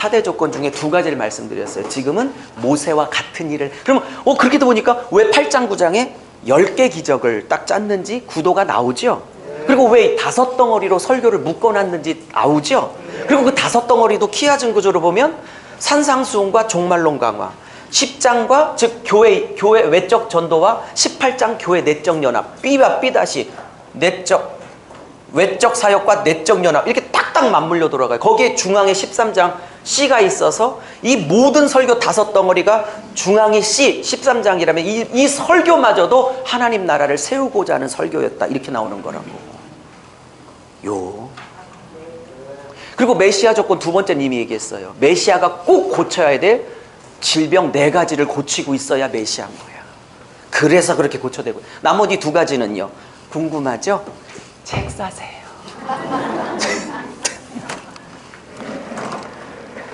4대 조건 중에 2가지를 말씀드렸어요. 지금은 모세와 같은 일을. 그러면 그렇게 보니까 왜 8장 9장에 10개 기적을 딱 짰는지 구도가 나오죠. 그리고 왜 5덩어리로 설교를 묶어놨는지 나오죠. 그리고 그 5덩어리도 키아즘 구조로 보면 산상수훈과 종말론 강화, 10장과 즉 교회 외적 전도와 18장 교회 내적 연합, B와 B-, 외적 사역과 내적 연합, 이렇게 딱딱 맞물려 돌아가요. 거기에 중앙에 13장 C가 있어서 이 모든 설교 5덩어리가 중앙이 C 13장이라면 이 설교마저도 하나님 나라를 세우고자 하는 설교였다, 이렇게 나오는 거라고. 그리고 메시아 조건 2번째는 이미 얘기했어요. 메시아가 꼭 고쳐야 될 질병 4가지를 고치고 있어야 메시아인 거야. 그래서 그렇게 고쳐되고. 나머지 2가지는요 궁금하죠? 책 사세요.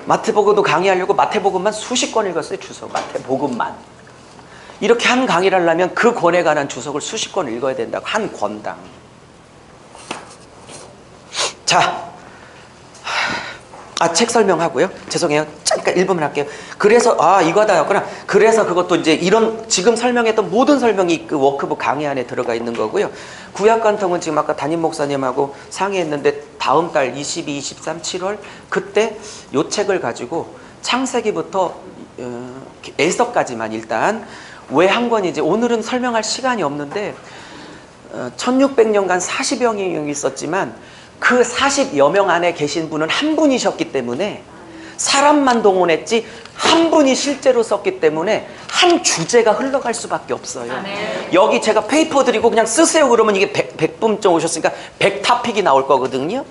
마태복음도 강의하려고 마태복음만 수십 권 읽었어요. 주석 마태복음만. 이렇게 한 강의를 하려면 그 권에 관한 주석을 수십 권 읽어야 된다고, 한 권당. 자, 책 설명하고요. 죄송해요. 잠깐 1분만 할게요. 그래서 이거 하다였구나. 그래서 그것도 이제 이런 지금 설명했던 모든 설명이 그 워크북 강의 안에 들어가 있는 거고요. 구약관통은 지금 아까 담임 목사님하고 상의했는데 다음 달 22, 23, 7월 그때 요 책을 가지고 창세기부터 에스더까지만 일단 왜 한 권이지, 오늘은 설명할 시간이 없는데 1600년간 40여 명이 있었지만 그 40여 명 안에 계신 분은 한 분이셨기 때문에 사람만 동원했지 한 분이 실제로 썼기 때문에 한 주제가 흘러갈 수밖에 없어요. 여기 제가 페이퍼 드리고 그냥 쓰세요 그러면 이게 100분쯤 오셨으니까 100타픽이 나올 거거든요.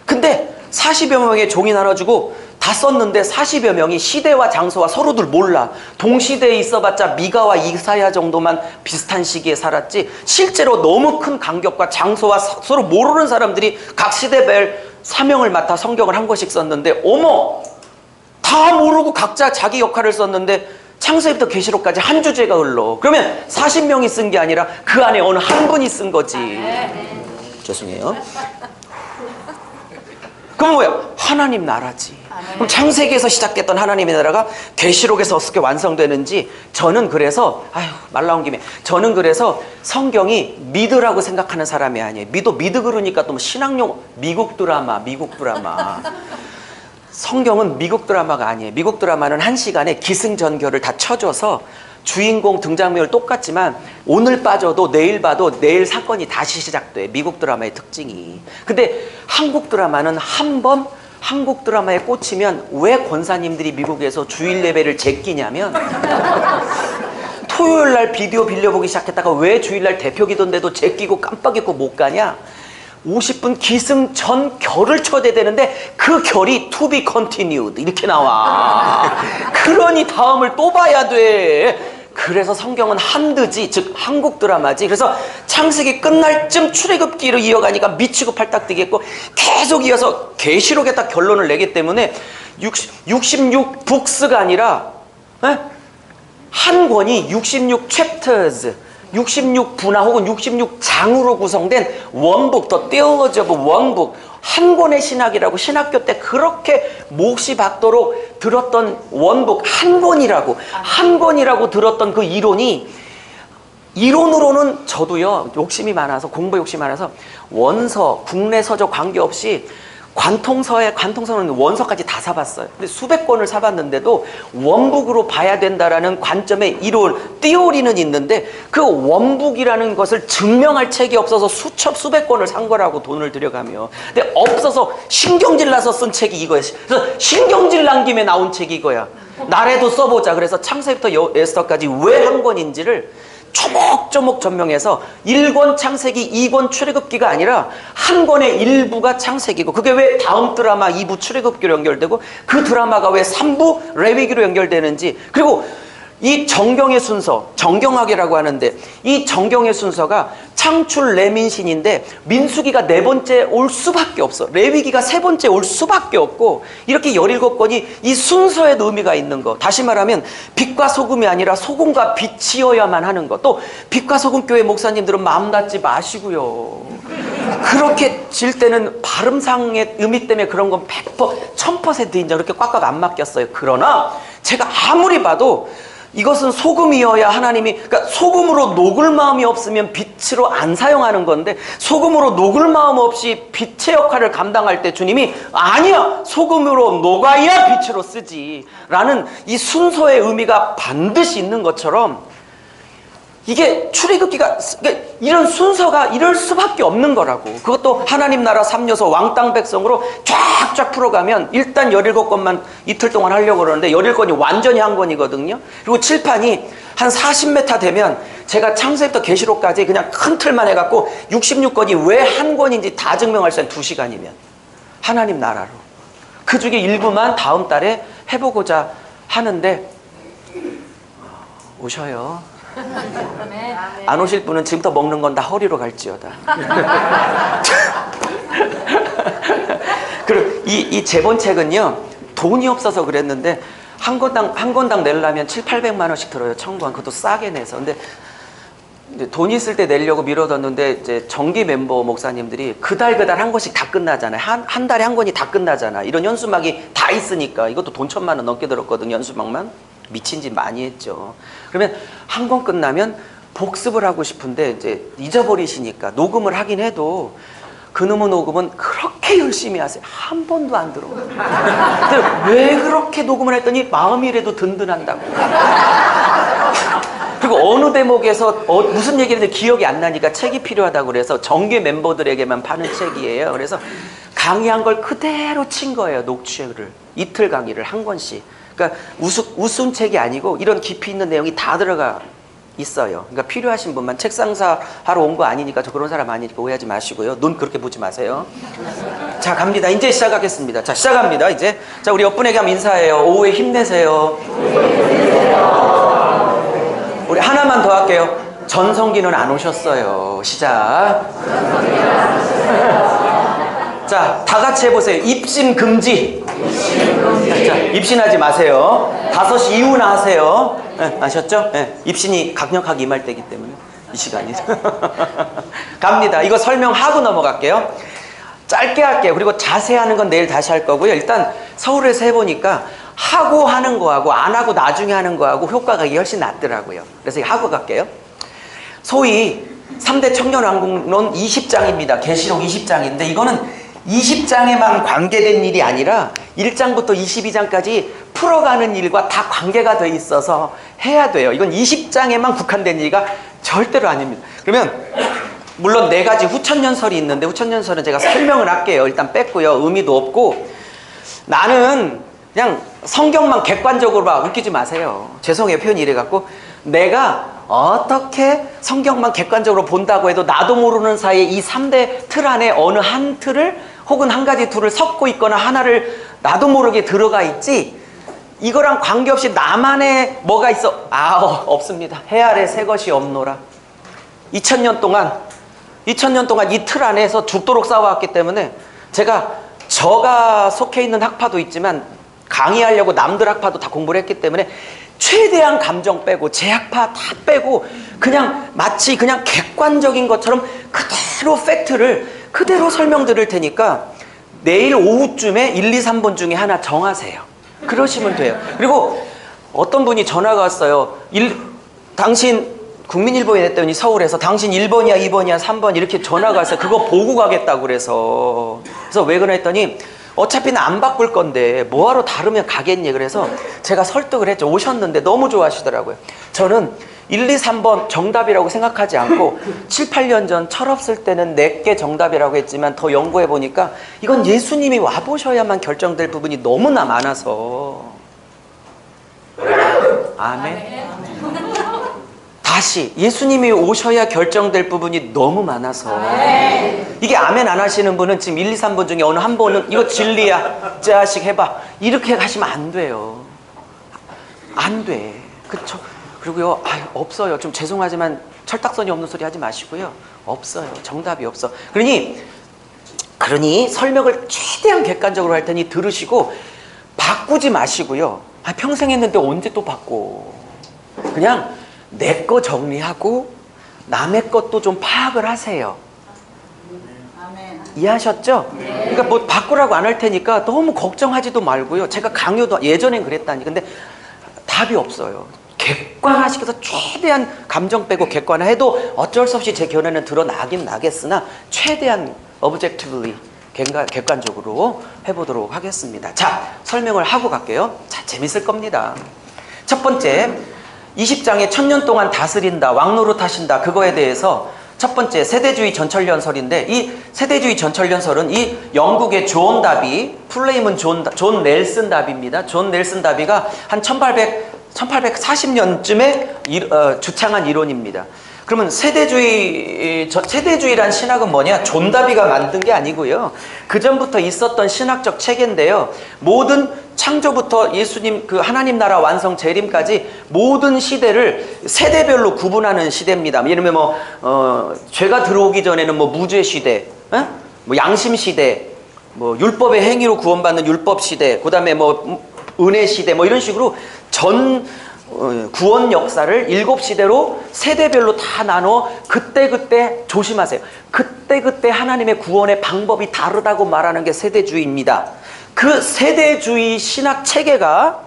근데 40여 명의 종이 나눠주고 다 썼는데 40여 명이 시대와 장소와 서로들 몰라. 동시대에 있어봤자 미가와 이사야 정도만 비슷한 시기에 살았지 실제로 너무 큰 간격과 장소와 서로 모르는 사람들이 각 시대별 사명을 맡아 성경을 한 권씩 썼는데 다 모르고 각자 자기 역할을 썼는데 창세기부터 계시록까지 한 주제가 흘러. 그러면 40명이 쓴 게 아니라 그 안에 어느 한 분이 쓴 거지. 죄송해요. 그럼 뭐야? 하나님 나라지. 그럼 창세기에서 시작됐던 하나님의 나라가 계시록에서 어떻게 완성되는지 저는 그래서 말 나온 김에 저는 그래서 성경이 미드라고 생각하는 사람이 아니에요. 미드 그러니까 또 신학용 미국 드라마 성경은 미국 드라마가 아니에요. 미국 드라마는 한 시간에 기승전결을 다 쳐줘서 주인공 등장인물 똑같지만 오늘 빠져도 내일 봐도 내일 사건이 다시 시작돼. 미국 드라마의 특징이. 근데 한국 드라마는 한 번 한국 드라마에 꽂히면 왜 권사님들이 미국에서 주일 예배를 제끼냐면 토요일날 비디오 빌려보기 시작했다가 왜 주일날 대표 기도인데도 제끼고 깜빡 잊고 못 가냐. 50분 기승전결을 쳐야 되는데 그 결이 to be continued 이렇게 나와. 그러니 다음을 또 봐야 돼. 그래서 성경은 한드지, 즉 한국 드라마지. 그래서 창세기 끝날 쯤 출애굽기로 이어가니까 미치고 팔딱 뛰겠고 계속 이어서 계시록에 딱 결론을 내기 때문에 66북스가 아니라 한 권이 66 chapters 66분화 혹은 66장으로 구성된 원북, 더 theology of 원북, 한 권의 신학이라고 신학교 때 그렇게 몫이 박도록 들었던 원북 한 권이라고 들었던 그 이론으로는 저도요 욕심이 많아서 공부 욕심이 많아서 원서, 국내 서적 관계없이 관통서는 원서까지 다 사봤어요. 근데 수백 권을 사봤는데도 원북으로 봐야 된다라는 관점의 이론, 띠오리는 있는데 그 원북이라는 것을 증명할 책이 없어서 수백 권을 산 거라고 돈을 들여가며. 근데 없어서 신경질 나서 쓴 책이 이거야. 그래서 신경질 난 김에 나온 책이 이거야. 나래도 써보자. 그래서 창세기부터 에스더까지 왜 한 권인지를 조목조목 전명해서 1권 창세기, 2권 출애굽기가 아니라 한 권의 일부가 창세기고, 그게 왜 다음 드라마 2부 출애굽기로 연결되고 그 드라마가 왜 3부 레위기로 연결되는지, 그리고 이 정경의 순서, 정경학이라고 하는데 이 정경의 순서가 창출 레민신인데 민수기가 4번째 올 수밖에 없어. 레위기가 3번째 올 수밖에 없고, 이렇게 17권이 이 순서에 의미가 있는 거. 다시 말하면 빛과 소금이 아니라 소금과 빛이어야만 하는 거. 또 빛과 소금 교회 목사님들은 마음 닫지 마시고요. 그렇게 질 때는 발음상의 의미 때문에 그런 건 100%, 1000% 인정, 그렇게 꽉꽉 안 맡겼어요. 그러나 제가 아무리 봐도 이것은 소금이어야 하나님이, 그러니까 소금으로 녹을 마음이 없으면 빛으로 안 사용하는 건데, 소금으로 녹을 마음 없이 빛의 역할을 감당할 때 주님이 아니야, 소금으로 녹아야 빛으로 쓰지 라는 이 순서의 의미가 반드시 있는 것처럼, 이게 출애굽기가 이런 순서가 이럴 수밖에 없는 거라고. 그것도 하나님 나라 3요소 왕땅 백성으로 쫙쫙 풀어가면 일단 17권만 이틀 동안 하려고 그러는데 17권이 완전히 한 권이거든요. 그리고 칠판이 한 40m 되면 제가 창세부터 계시록까지 그냥 큰 틀만 해갖고 66권이 왜 한 권인지 다 증명할 수 있는 2시간이면 하나님 나라로. 그 중에 일부만 다음 달에 해보고자 하는데 오셔요. 안 오실 분은 지금부터 먹는 건 다 허리로 갈지어다. 그리고 이 제본책은요, 돈이 없어서 그랬는데 한 권당 내려면 700~800만 원씩 들어요. 청구한. 그것도 싸게 내서. 근데 돈 있을 때 내려고 미뤄뒀는데 이제 정기 멤버 목사님들이 그달 한 권씩 다 끝나잖아요. 한 달에 한 권이 다 끝나잖아. 이런 현수막이 다 있으니까. 이것도 돈 1000만 원 넘게 들었거든요. 현수막만. 미친 짓 많이 했죠. 그러면 한 권 끝나면 복습을 하고 싶은데 이제 잊어버리시니까 녹음을 하긴 해도 그놈의 녹음은 그렇게 열심히 하세요. 한 번도 안 들어. 근데 왜 그렇게 녹음을 했더니 마음이라도 든든한다고. 그리고 어느 대목에서 무슨 얘기를 기억이 안 나니까 책이 필요하다고 그래서 정규 멤버들에게만 파는 책이에요. 그래서 강의한 걸 그대로 친 거예요. 녹취를. 이틀 강의를 한 권씩. 그러니까 우스운 책이 아니고 이런 깊이 있는 내용이 다 들어가 있어요. 그러니까 필요하신 분만, 책상사 하러 온 거 아니니까 저 그런 사람 아니니까 오해하지 마시고요. 눈 그렇게 보지 마세요. 자, 갑니다. 이제 시작하겠습니다. 자, 시작합니다. 이제. 자, 우리 옆분에게 한번 인사해요. 오후에 힘내세요. 우리 하나만 더 할게요. 전성기는 안 오셨어요. 시작. 자, 다 같이 해보세요. 입신 금지. 자, 입신하지 마세요. 5시 이후나 하세요. 네, 아셨죠? 네, 입신이 강력하게 임할 때이기 때문에 이 시간이. 갑니다. 이거 설명하고 넘어갈게요. 짧게 할게요. 그리고 자세하는 건 내일 다시 할 거고요. 일단 서울에서 해보니까 하고 하는 거하고 안 하고 나중에 하는 거하고 효과가 훨씬 낫더라고요. 그래서 하고 갈게요. 소위 3대 청년왕국론 20장입니다. 계시록 20장인데 이거는 20장에만 관계된 일이 아니라 1장부터 22장까지 풀어가는 일과 다 관계가 돼 있어서 해야 돼요. 이건 20장에만 국한된 일이가 절대로 아닙니다. 그러면 물론 4가지 후천연설이 있는데 후천연설은 제가 설명을 할게요. 일단 뺐고요. 의미도 없고 나는 그냥 성경만 객관적으로 봐. 웃기지 마세요. 죄송해요. 표현이 이래갖고 내가 어떻게 성경만 객관적으로 본다고 해도 나도 모르는 사이에 이 3대 틀 안에 어느 한 틀을 혹은 한 가지 둘을 섞고 있거나 하나를 나도 모르게 들어가 있지 이거랑 관계없이 나만의 뭐가 있어? 없습니다. 해 아래 새 것이 없노라. 2000년 동안 이 틀 안에서 죽도록 싸워왔기 때문에 제가 속해 있는 학파도 있지만 강의하려고 남들 학파도 다 공부를 했기 때문에 최대한 감정 빼고 제 학파 다 빼고 그냥 마치 그냥 객관적인 것처럼 그대로 팩트를 그대로 설명드릴 테니까 내일 오후쯤에 1, 2, 3번 중에 하나 정하세요. 그러시면 돼요. 그리고 어떤 분이 전화가 왔어요. 당신 국민일보에 냈더니 서울에서 당신 1번이야 2번이야 3번 이렇게 전화가 왔어요. 그거 보고 가겠다고 그래서 왜 그랬더니 어차피 나 안 바꿀 건데 뭐하러 다르면 가겠니? 그래서 제가 설득을 했죠. 오셨는데 너무 좋아하시더라고요. 저는 1, 2, 3번 정답이라고 생각하지 않고 7, 8년 전 철없을 때는 내게 정답이라고 했지만 더 연구해 보니까 이건 예수님이 와보셔야만 결정될 부분이 너무나 많아서 아멘. 다시 예수님이 오셔야 결정될 부분이 너무 많아서 이게 아멘 안 하시는 분은 지금 1, 2, 3번 중에 어느 한 번은 이거 진리야 자식 해봐 이렇게 가시면 안 돼요. 안 돼. 그쵸? 그리고요 없어요. 좀 죄송하지만 철딱선이 없는 소리 하지 마시고요. 없어요. 정답이 없어. 그러니 설명을 최대한 객관적으로 할 테니 들으시고 바꾸지 마시고요. 평생 했는데 언제 또 바꿔. 그냥 내 거 정리하고 남의 것도 좀 파악을 하세요. 이해하셨죠? 그러니까 뭐 바꾸라고 안 할 테니까 너무 걱정하지도 말고요. 제가 강요도 예전엔 그랬다니. 근데 답이 없어요. 객관화시켜서 최대한 감정 빼고 객관화해도 어쩔 수 없이 제 견해는 드러나긴 나겠으나 최대한 objectively 객관적으로 해보도록 하겠습니다. 자, 설명을 하고 갈게요. 자, 재밌을 겁니다. 첫 번째, 20장에 1000년 동안 다스린다, 왕노릇하신다, 그거에 대해서 첫 번째 세대주의 전철연설인데, 이 세대주의 전철연설은 이 영국의 존 다비, 풀네임은 존 넬슨 다비입니다. 존 넬슨 다비가 한 1840년쯤에 주창한 이론입니다. 그러면 세대주의란 신학은 뭐냐? 존 다비가 만든 게 아니고요. 그 전부터 있었던 신학적 체계인데요. 모든 창조부터 예수님 그 하나님 나라 완성 재림까지 모든 시대를 세대별로 구분하는 시대입니다. 예를 들면 죄가 들어오기 전에는 무죄 시대, 양심 시대, 율법의 행위로 구원받는 율법 시대, 그다음에 은혜 시대, 이런 식으로 전 구원 역사를 7시대로 세대별로 다 나눠 그때그때 조심하세요. 그때그때 하나님의 구원의 방법이 다르다고 말하는 게 세대주의입니다. 그 세대주의 신학 체계가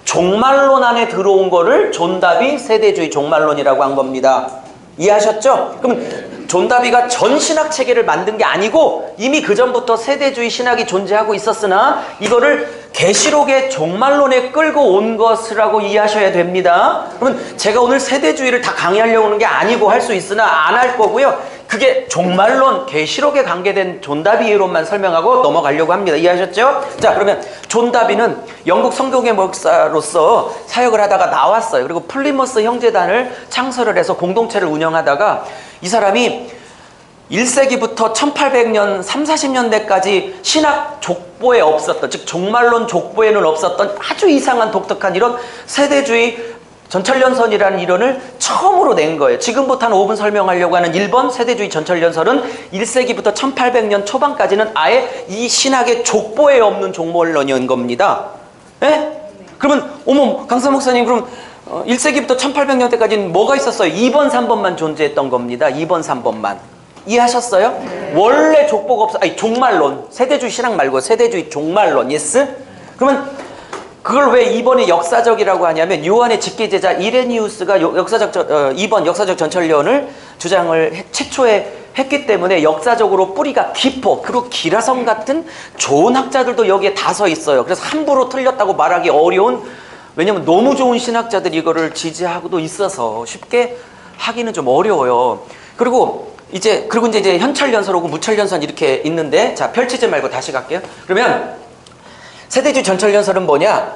종말론 안에 들어온 거를 존 다비 세대주의 종말론이라고 한 겁니다. 이해하셨죠? 그럼 존 다비가 전 신학 체계를 만든 게 아니고 이미 그 전부터 세대주의 신학이 존재하고 있었으나 이거를 계시록의 종말론에 끌고 온 것이라고 이해하셔야 됩니다. 그러면 제가 오늘 세대주의를 다 강의하려고 하는 게 아니고 할 수 있으나 안 할 거고요. 그게 종말론, 계시록에 관계된 존 다비 이론만 설명하고 넘어가려고 합니다. 이해하셨죠? 자, 그러면 존 다비는 영국 성경의 목사로서 사역을 하다가 나왔어요. 그리고 플리머스 형제단을 창설을 해서 공동체를 운영하다가 이 사람이 1세기부터 1800년, 30-40년대까지 신학 족보에 없었던, 즉 종말론 족보에는 없었던 아주 이상한 독특한 이런 세대주의 전철연설이라는 이론을 처음으로 낸 거예요. 지금부터 한 5분 설명하려고 하는 1번 세대주의 전철연설은 1세기부터 1800년 초반까지는 아예 이 신학의 족보에 없는 종말론인 겁니다. 예? 그러면 강사 목사님, 그럼 1세기부터 1800년대까지는 뭐가 있었어요? 2번, 3번만 존재했던 겁니다. 2번, 3번만. 이해하셨어요? 원래 족보가 종말론, 세대주의 신학 말고 세대주의 종말론, 예스? 그러면 그걸 왜 2번이 역사적이라고 하냐면 요한의 직계제자 이레니우스가 2번 역사적 전철론을 주장을 최초에 했기 때문에 역사적으로 뿌리가 깊어. 그리고 기라성 같은 좋은 학자들도 여기에 다 서 있어요. 그래서 함부로 틀렸다고 말하기 어려운, 왜냐면 너무 좋은 신학자들이 이거를 지지하고도 있어서 쉽게 하기는 좀 어려워요. 그리고 이제 현철연설하고 무철연설 이렇게 있는데, 자, 펼치지 말고 다시 갈게요. 그러면 세대주의 전철연설은 뭐냐?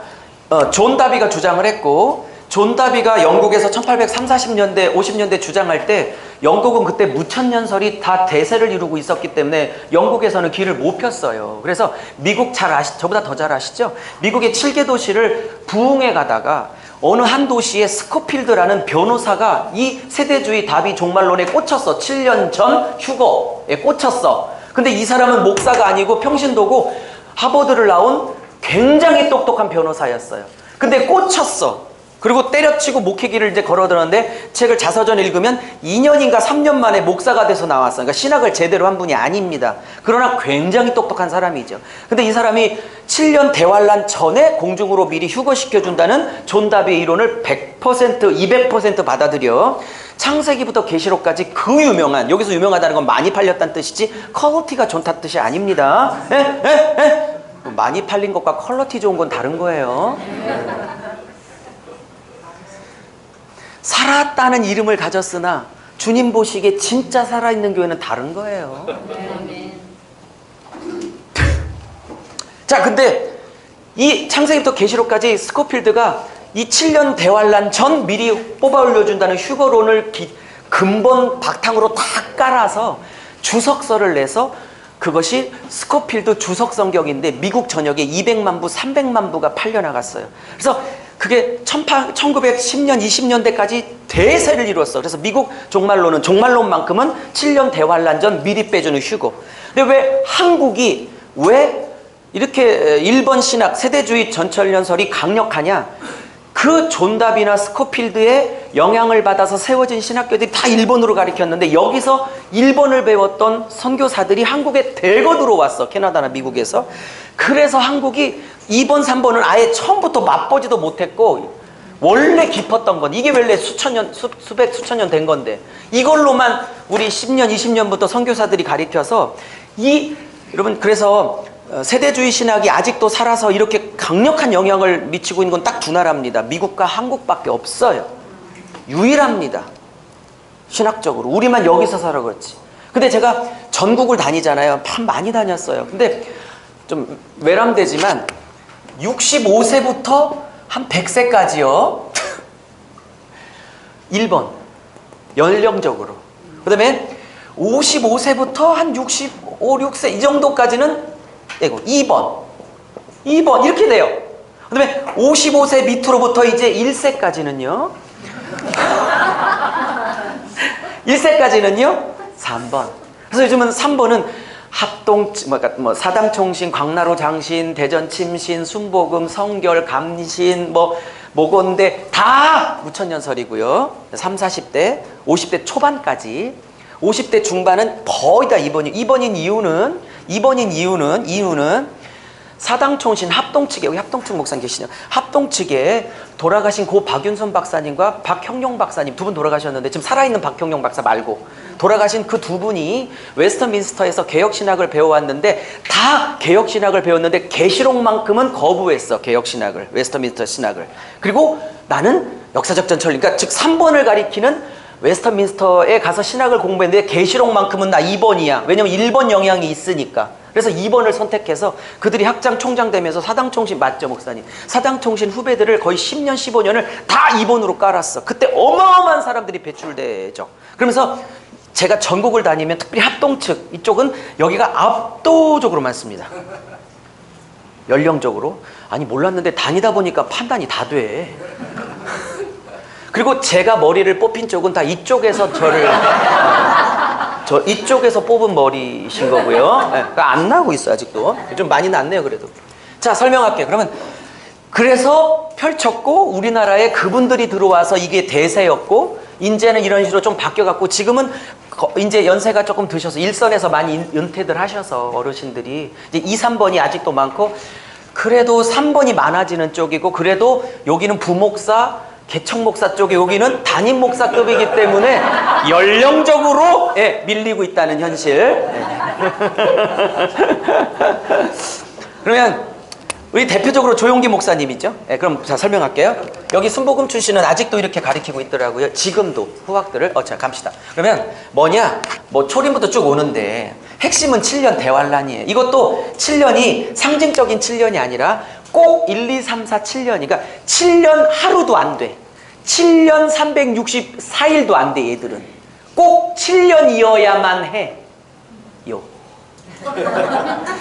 존 다비가 주장을 했고, 존 다비가 영국에서 1830-40년대, 50년대 주장할 때 영국은 그때 무천연설이 다 대세를 이루고 있었기 때문에 영국에서는 길을 못 폈어요. 그래서 미국 저보다 더 잘 아시죠? 미국의 7개 도시를 부흥해 가다가 어느 한 도시에 스코필드라는 변호사가 이 세대주의 다비 종말론에 꽂혔어. 7년 전 휴거에 꽂혔어. 근데 이 사람은 목사가 아니고 평신도고 하버드를 나온 굉장히 똑똑한 변호사였어요. 근데 꽂혔어. 그리고 때려치고 목회기를 이제 걸어들었는데 책을 자서전 읽으면 2년인가 3년 만에 목사가 돼서 나왔어요. 그러니까 신학을 제대로 한 분이 아닙니다. 그러나 굉장히 똑똑한 사람이죠. 근데 이 사람이 7년 대환란 전에 공중으로 미리 휴거시켜준다는 존 다비의 이론을 100%, 200% 받아들여 창세기부터 계시록까지 그 유명한, 여기서 유명하다는 건 많이 팔렸다는 뜻이지 퀄리티가 좋다는 뜻이 아닙니다. 많이 팔린 것과 퀄리티 좋은 건 다른 거예요. 살았다는 이름을 가졌으나 주님 보시기에 진짜 살아있는 교회는 다른 거예요. 자, 근데 이 창세기부터 계시록까지 스코필드가 이 7년 대환란 전 미리 뽑아 올려준다는 휴거론을 근본 바탕으로 다 깔아서 주석서를 내서, 그것이 스코필드 주석 성경인데 미국 전역에 200만 부, 300만 부가 팔려나갔어요. 그래서 그게 1910년, 20년대까지 대세를 이루었어. 그래서 미국 종말론만큼은 7년 대환란 전 미리 빼주는 휴거. 근데 왜 한국이 왜 이렇게 일본 신학 세대주의 전철연설이 강력하냐? 그 존답이나 스코필드의 영향을 받아서 세워진 신학교들이 다 일본으로 가르쳤는데 여기서 일본을 배웠던 선교사들이 한국에 대거 들어왔어. 캐나다나 미국에서. 그래서 한국이 2번, 3번은 아예 처음부터 맛보지도 못했고 원래 깊었던 건 이게 원래 수천 년 된 건데 이걸로만 우리 10년, 20년부터 선교사들이 가르쳐서 여러분 그래서 세대주의 신학이 아직도 살아서 이렇게 강력한 영향을 미치고 있는 건 딱 두 나라입니다. 미국과 한국밖에 없어요. 유일합니다. 신학적으로. 우리만 여기서 살아 그렇지. 근데 제가 전국을 다니잖아요. 참 많이 다녔어요. 근데 좀 외람되지만 65세부터 한 100세까지요. 1번. 연령적으로. 그 다음에 55세부터 한 65, 6세 이 정도까지는 2번 이렇게 돼요. 그 다음에 55세 밑으로부터 이제 1세까지는요 1세까지는요 3번. 그래서 요즘은 3번은 합동 사당총신, 광나루 장신, 대전 침신, 순복음, 성결, 감신, 모건대 다 무천년설이고요. 3, 40대, 50대 초반까지. 50대 중반은 거의 다 2번인 이유는 사당총신 합동 측에, 여기 합동 측 목사님 계시죠? 합동 측에 돌아가신 고 박윤선 박사님과 박형용 박사님 두 분 돌아가셨는데 지금 살아있는 박형용 박사 말고 돌아가신 그 두 분이 웨스터민스터에서 개혁신학을 배워왔는데 다 개혁신학을 배웠는데 계시록만큼은 거부했어. 개혁신학을, 웨스터민스터 신학을. 그리고 나는 역사적 전철, 그러니까 즉 3번을 가리키는 웨스터민스터에 가서 신학을 공부했는데 계시록만큼은 나 2번이야. 왜냐면 1번 영향이 있으니까. 그래서 2번을 선택해서 그들이 학장 총장 되면서 사당총신, 맞죠 목사님? 사당총신 후배들을 거의 10년 15년을 다 2번으로 깔았어. 그때 어마어마한 사람들이 배출되죠. 그러면서 제가 전국을 다니면 특별히 합동측 이쪽은 여기가 압도적으로 많습니다. 연령적으로. 아니 몰랐는데 다니다 보니까 판단이 다 돼. 그리고 제가 머리를 뽑힌 쪽은 다 이쪽에서 이쪽에서 뽑은 머리신 거고요. 네, 안 나고 있어요 아직도. 좀 많이 났네요 그래도. 자 설명할게요. 그래서 펼쳤고 우리나라에 그분들이 들어와서 이게 대세였고 이제는 이런 식으로 좀 바뀌어갖고 지금은 이제 연세가 조금 드셔서 일선에서 많이 은퇴들 하셔서 어르신들이 이제 2, 3번이 아직도 많고 그래도 3번이 많아지는 쪽이고 그래도 여기는 부목사 개척목사 쪽에 여기는 담임 목사급이기 때문에 연령적으로 밀리고 있다는 현실. 그러면 우리 대표적으로 조용기 목사님이죠. 그럼 자 설명할게요. 여기 순복음 출신은 아직도 이렇게 가르치고 있더라고요. 지금도 후학들을 자 갑시다. 그러면 초림부터 쭉 오는데 핵심은 7년 대환란이에요. 이것도 7년이 상징적인 7년이 아니라 꼭 1, 2, 3, 4, 7년. 그러니까 7년 하루도 안 돼. 7년 364일도 안 돼, 얘들은. 꼭 7년이어야만 해.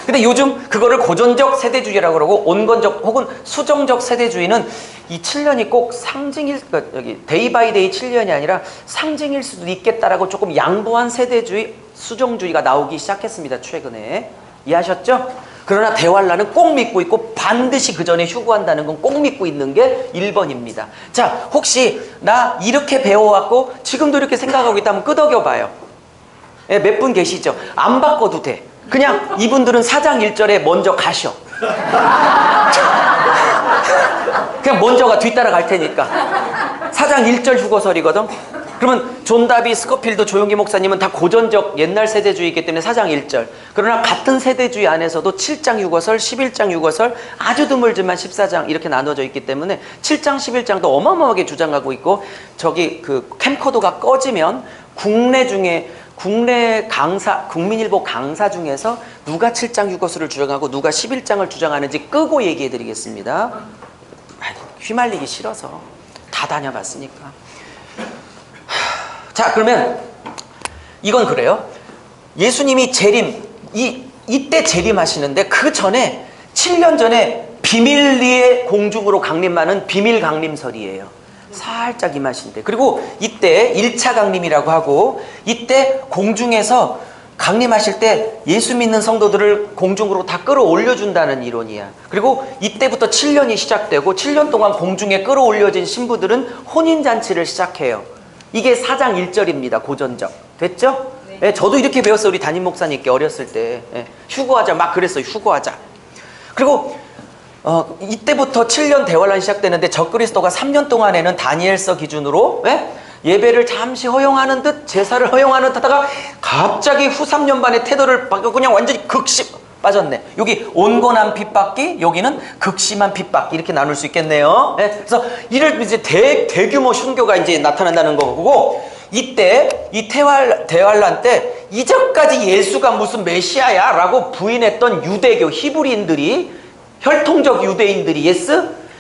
근데 요즘 그거를 고전적 세대주의라고 그러고 온건적 혹은 수정적 세대주의는 이 7년이 꼭 데이 바이 데이 7년이 아니라 상징일 수도 있겠다라고 조금 양보한 세대주의, 수정주의가 나오기 시작했습니다, 최근에. 이해하셨죠? 그러나 대환란은 꼭 믿고 있고 반드시 그 전에 휴구한다는 건 꼭 믿고 있는 게 1번입니다. 자, 혹시 나 이렇게 배워왔고 지금도 이렇게 생각하고 있다면 끄덕여봐요. 몇 분 계시죠? 안 바꿔도 돼. 그냥 이분들은 4장 1절에 먼저 가셔. 그냥 먼저가 뒤따라 갈 테니까. 4장 1절 휴거설이거든. 그러면 존다비, 스코필드, 조용기 목사님은 다 고전적 옛날 세대주의이기 때문에 4장 1절. 그러나 같은 세대주의 안에서도 7장 유거설, 11장 유거설, 아주 드물지만 14장 이렇게 나눠져 있기 때문에 7장, 11장도 어마어마하게 주장하고 있고 저기 그 캠코더가 꺼지면 국내 강사, 국민일보 강사 중에서 누가 7장 유거설을 주장하고 누가 11장을 주장하는지 끄고 얘기해 드리겠습니다. 휘말리기 싫어서 다 다녀봤으니까. 자, 그러면 이건 그래요. 예수님이 재림, 이때 재림하시는데 그 전에 7년 전에 비밀리에 공중으로 강림하는 비밀 강림설이에요. 살짝 임하신데. 그리고 이때 1차 강림이라고 하고 이때 공중에서 강림하실 때 예수 믿는 성도들을 공중으로 다 끌어올려준다는 이론이야. 그리고 이때부터 7년이 시작되고 7년 동안 공중에 끌어올려진 신부들은 혼인잔치를 시작해요. 이게 4장 1절입니다. 고전적. 됐죠? 네, 저도 이렇게 배웠어요. 우리 담임 목사님께 어렸을 때. 휴거하자 막 그랬어요. 휴거하자. 그리고 이때부터 7년 대환란이 시작되는데 적그리스도가 3년 동안에는 다니엘서 기준으로 예배를 잠시 허용하는 듯 제사를 허용하는 듯 하다가 갑자기 후 3년 반의 태도를 바뀌고 그냥 완전히 극심 빠졌네. 여기 온건한 핍박기, 여기는 극심한 핍박기 이렇게 나눌 수 있겠네요. 그래서 이를 이제 대규모 순교가 이제 나타난다는 거고, 이때 이 대환란 때 이전까지 예수가 무슨 메시아야 라고 부인했던 유대교 히브리인들이, 혈통적 유대인들이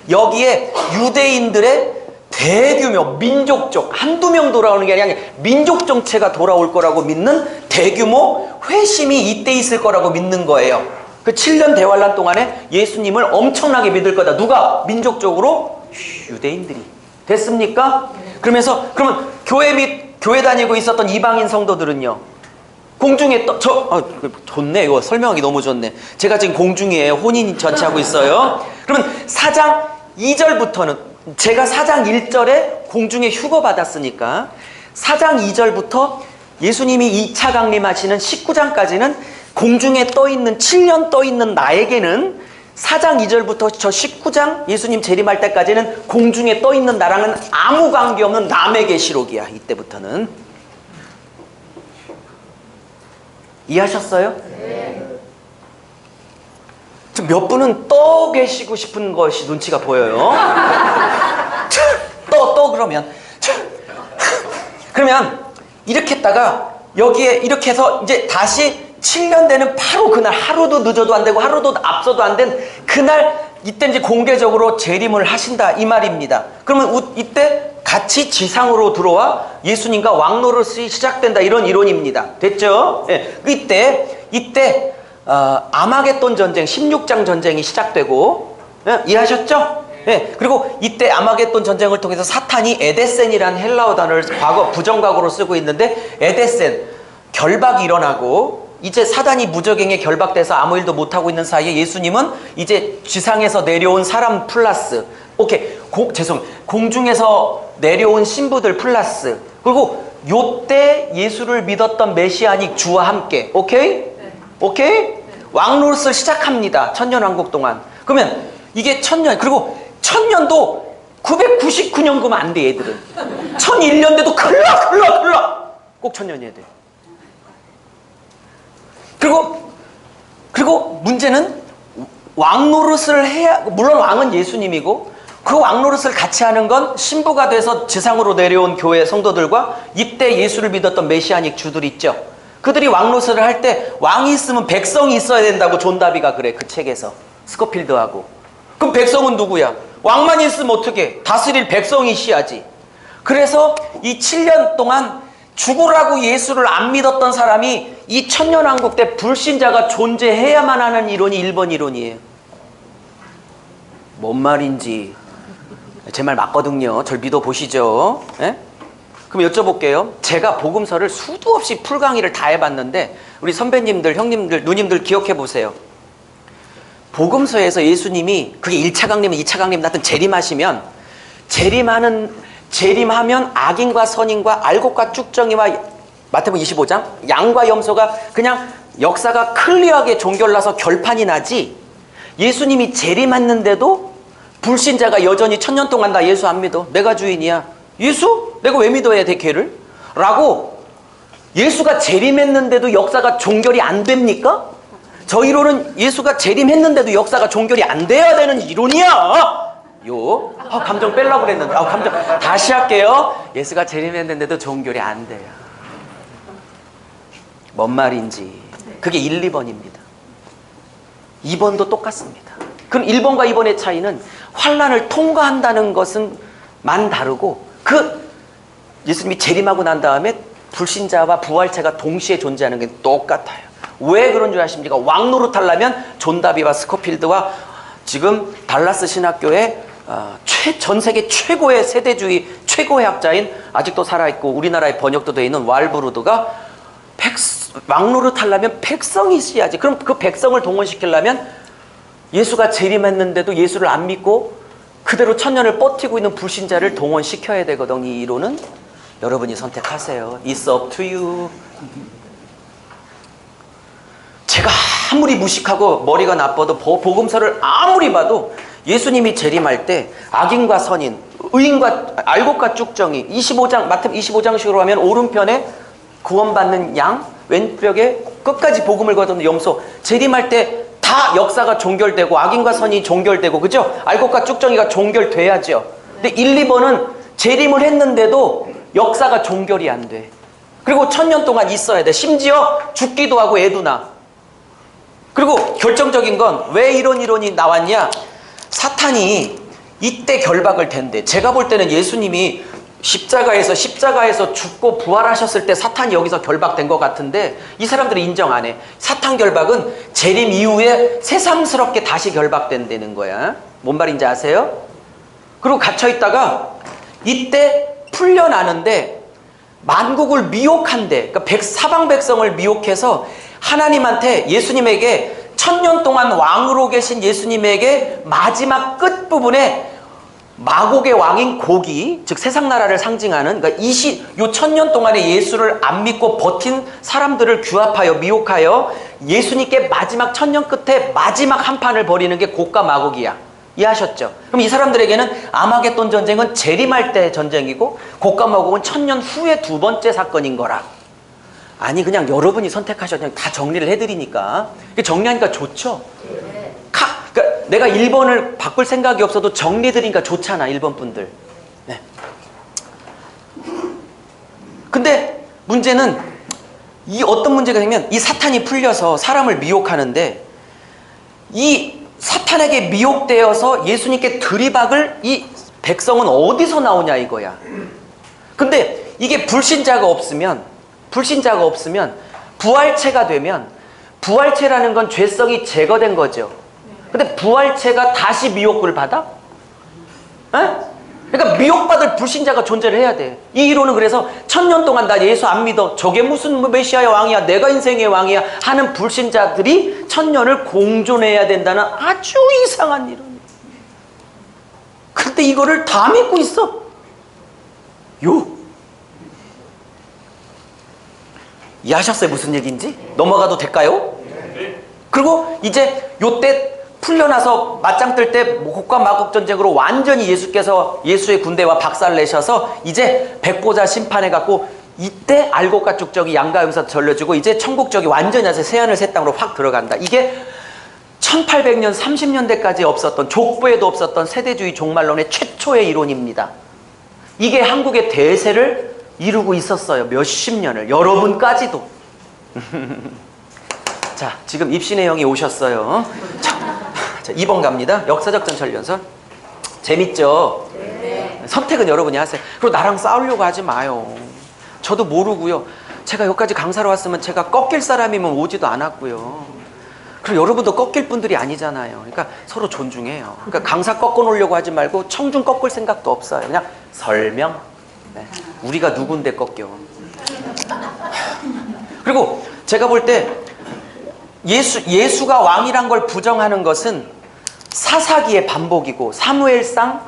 여기에 유대인들의 대규모 민족적 한두 명 돌아오는 게 아니라 민족 정체가 돌아올 거라고 믿는 대규모 회심이 이때 있을 거라고 믿는 거예요. 그 7년 대환란 동안에 예수님을 엄청나게 믿을 거다. 누가? 민족적으로 유대인들이. 됐습니까? 그러면 교회 다니고 있었던 이방인 성도들은요, 공중에 좋네. 이거 설명하기 너무 좋네. 제가 지금 공중에 혼인 전치하고 있어요. 그러면 4장 2절부터는 제가 4장 1절에 공중에 휴거 받았으니까 4장 2절부터 예수님이 2차 강림하시는 19장까지는 공중에 떠있는 7년 떠있는 나에게는 4장 2절부터 저 19장 예수님 재림할 때까지는 공중에 떠있는 나랑은 아무 관계없는 남의 계시록이야. 이때부터는. 이해하셨어요? 네. 몇 분은 떠 계시고 싶은 것이 눈치가 보여요. 그러면 이렇게 했다가 여기에 이렇게 해서 이제 다시 7년 되는 바로 그날, 하루도 늦어도 안 되고 하루도 앞서도 안 된 그날, 이때 이제 공개적으로 재림을 하신다 이 말입니다. 그러면 이때 같이 지상으로 들어와 예수님과 왕노릇이 시작된다, 이런 이론입니다. 됐죠? 이때 아마겟돈 전쟁, 16장 전쟁이 시작되고, 이해하셨죠? 그리고 이때 아마겟돈 전쟁을 통해서 사탄이 에데센이라는 헬라어 단어를 부정과거로 쓰고 있는데, 에데센, 결박이 일어나고 이제 사단이 무적행에 결박돼서 아무 일도 못하고 있는 사이에 예수님은 이제 지상에서 내려온 사람 플러스, 공중에서 내려온 신부들 플러스, 그리고 요때 예수를 믿었던 메시아닉 주와 함께, 오케이? 왕노릇을 시작합니다. 천년왕국 동안. 그러면 이게 1000년, 그리고 1000년도 999년 그면 안 돼, 얘들은. 1001년 돼도 큰일 나. 꼭 1000년이어야 돼. 그리고 문제는 왕노릇을 해야, 물론 왕은 예수님이고 그 왕노릇을 같이 하는 건 신부가 돼서 지상으로 내려온 교회 성도들과 이때 예수를 믿었던 메시아닉 주들 있죠. 그들이 왕노릇을 할 때 왕이 있으면 백성이 있어야 된다고 존 다비가 그래, 그 책에서. 스코필드하고. 그럼 백성은 누구야? 왕만 있으면 어떻게? 다스릴 백성이 있어야지. 그래서 이 7년 동안 죽으라고 예수를 안 믿었던 사람이 이 천년왕국 때 불신자가 존재해야만 하는 이론이 1번 이론이에요. 뭔 말인지 제 말 맞거든요. 절 믿어보시죠. 그럼 여쭤볼게요. 제가 복음서를 수도 없이 풀강의를 다 해봤는데 우리 선배님들, 형님들, 누님들 기억해보세요. 복음서에서 예수님이 그게 1차 강림은 2차 강림 같은 재림하시면 재림하면 악인과 선인과 알곡과 쭉정이와 마태복음 25장 양과 염소가 그냥 역사가 클리어하게 종결나서 결판이 나지, 예수님이 재림했는데도 불신자가 여전히 1000년 동안 나 예수 안 믿어, 내가 주인이야, 예수? 내가 왜 믿어야 돼 걔를? 라고 예수가 재림했는데도 역사가 종결이 안 됩니까? 저 이론은 예수가 재림했는데도 역사가 종결이 안 돼야 되는 이론이야. 감정 빼려고 그랬는데 다시 할게요. 예수가 재림했는데도 종결이 안 돼요. 뭔 말인지. 그게 1, 2번입니다 2번도 똑같습니다. 그럼 1번과 2번의 차이는 환난을 통과한다는 것은 만 다르고, 예수님이 재림하고 난 다음에 불신자와 부활체가 동시에 존재하는 게 똑같아요. 왜 그런 줄 아십니까? 왕노릇 하려면 존 다비와 스코필드와 지금 달라스 신학교의 전 세계 최고의 세대주의 최고의 학자인, 아직도 살아있고 우리나라에 번역도 되어 있는 왈브루드가 왕노릇 하려면 백성이 있어야지. 그럼 그 백성을 동원시키려면 예수가 재림했는데도 예수를 안 믿고 그대로 천년을 버티고 있는 불신자를 동원시켜야 되거든. 이 이론은 여러분이 선택하세요. It's up to you. 제가 아무리 무식하고 머리가 나빠도 복음서를 아무리 봐도 예수님이 재림할 때 악인과 선인, 의인과 알곡과 쭉정이 25장 마태 25장식으로 하면 오른편에 구원받는 양, 왼벽에 끝까지 복음을 거두는 염소, 재림할 때 다 역사가 종결되고 악인과 선이 종결되고, 그죠? 알곡과 쭉정이가 종결돼야죠. 근데 1, 2번은 재림을 했는데도 역사가 종결이 안 돼. 그리고 1000년 동안 있어야 돼. 심지어 죽기도 하고 애도 나. 그리고 결정적인 건 왜 이런 이론이 나왔냐? 사탄이 이때 결박을 텐데, 제가 볼 때는 예수님이 십자가에서 죽고 부활하셨을 때 사탄이 여기서 결박된 것 같은데, 이 사람들이 인정 안 해. 사탄 결박은 재림 이후에 새삼스럽게 다시 결박된다는 거야. 뭔 말인지 아세요? 그리고 갇혀있다가 이때 풀려나는데 만국을 미혹한대. 그러니까 사방 백성을 미혹해서 하나님한테, 예수님에게 1000년 동안 왕으로 계신 예수님에게 마지막 끝부분에 마곡의 왕인 고기, 즉 세상나라를 상징하는, 그러니까 요 1000년 동안에 예수를 안 믿고 버틴 사람들을 규합하여 미혹하여 예수님께 마지막 1000년 끝에 마지막 한판을 벌이는 게 곡과 마곡이야. 이해하셨죠? 그럼 이 사람들에게는 아마겟돈 전쟁은 재림할 때 전쟁이고 곡과 마곡은 1000년 후에 두 번째 사건인 거라. 아니, 그냥 여러분이 선택하셔서 그냥 다 정리를 해드리니까. 정리하니까 좋죠? 그러니까 내가 1번을 바꿀 생각이 없어도 정리해드리니까 좋잖아, 1번 분들. 네. 근데 문제는 어떤 문제가 되면 이 사탄이 풀려서 사람을 미혹하는데, 이 사탄에게 미혹되어서 예수님께 들이박을 이 백성은 어디서 나오냐 이거야. 근데 이게 불신자가 없으면 부활체가 되면, 부활체라는 건 죄성이 제거된 거죠. 근데 부활체가 다시 미혹을 받아? 에? 그러니까 미혹받을 불신자가 존재를 해야 돼. 이 이론은 그래서 1000년 동안 나 예수 안 믿어, 저게 무슨 메시아의 왕이야, 내가 인생의 왕이야 하는 불신자들이 1000년을 공존해야 된다는 아주 이상한 이론이에요. 근데 이거를 다 믿고 있어. 이해하셨어요? 무슨 얘기인지? 넘어가도 될까요? 그리고 이제 요때 풀려나서 맞짱 뜰 때 곡과 마곡 전쟁으로 완전히 예수께서 예수의 군대와 박살내셔서 이제 백보자 심판해갖고, 이때 알곡과 쭉정이 양가 용사 절려주고 이제 천국적이 완전히 아주 새하늘 새 땅으로 확 들어간다. 이게 1800년 30년대까지 없었던, 족보에도 없었던 세대주의 종말론의 최초의 이론입니다. 이게 한국의 대세를 이루고 있었어요. 몇십 년을. 여러분까지도. 자, 지금 입신의 영이 오셨어요. 자, 2번 갑니다. 역사적 전철연설. 재밌죠? 네. 선택은 여러분이 하세요. 그리고 나랑 싸우려고 하지 마요. 저도 모르고요. 제가 여기까지 강사로 왔으면 제가 꺾일 사람이면 오지도 않았고요. 그리고 여러분도 꺾일 분들이 아니잖아요. 그러니까 서로 존중해요. 그러니까 강사 꺾어 놓으려고 하지 말고 청중 꺾을 생각도 없어요. 그냥 설명. 네. 우리가 누군데 꺾여. 그리고 제가 볼 때 예수가 왕이란 걸 부정하는 것은 사사기의 반복이고 사무엘상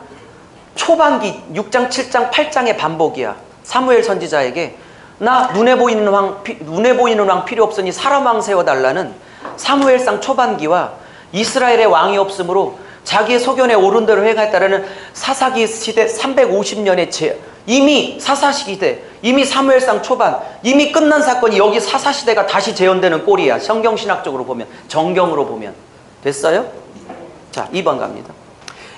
초반기 6장, 7장, 8장의 반복이야. 사무엘 선지자에게 나 눈에 보이는 왕 필요 없으니 사람 왕 세워달라는 사무엘상 초반기와 이스라엘의 왕이 없으므로 자기의 소견에 옳은 대로 행하였다라는 사사기 시대 350년의 이미 사사시대, 이미 사무엘상 초반, 이미 끝난 사건이 여기 사사시대가 다시 재현되는 꼴이야. 성경신학적으로 보면, 정경으로 보면. 됐어요? 자, 2번 갑니다.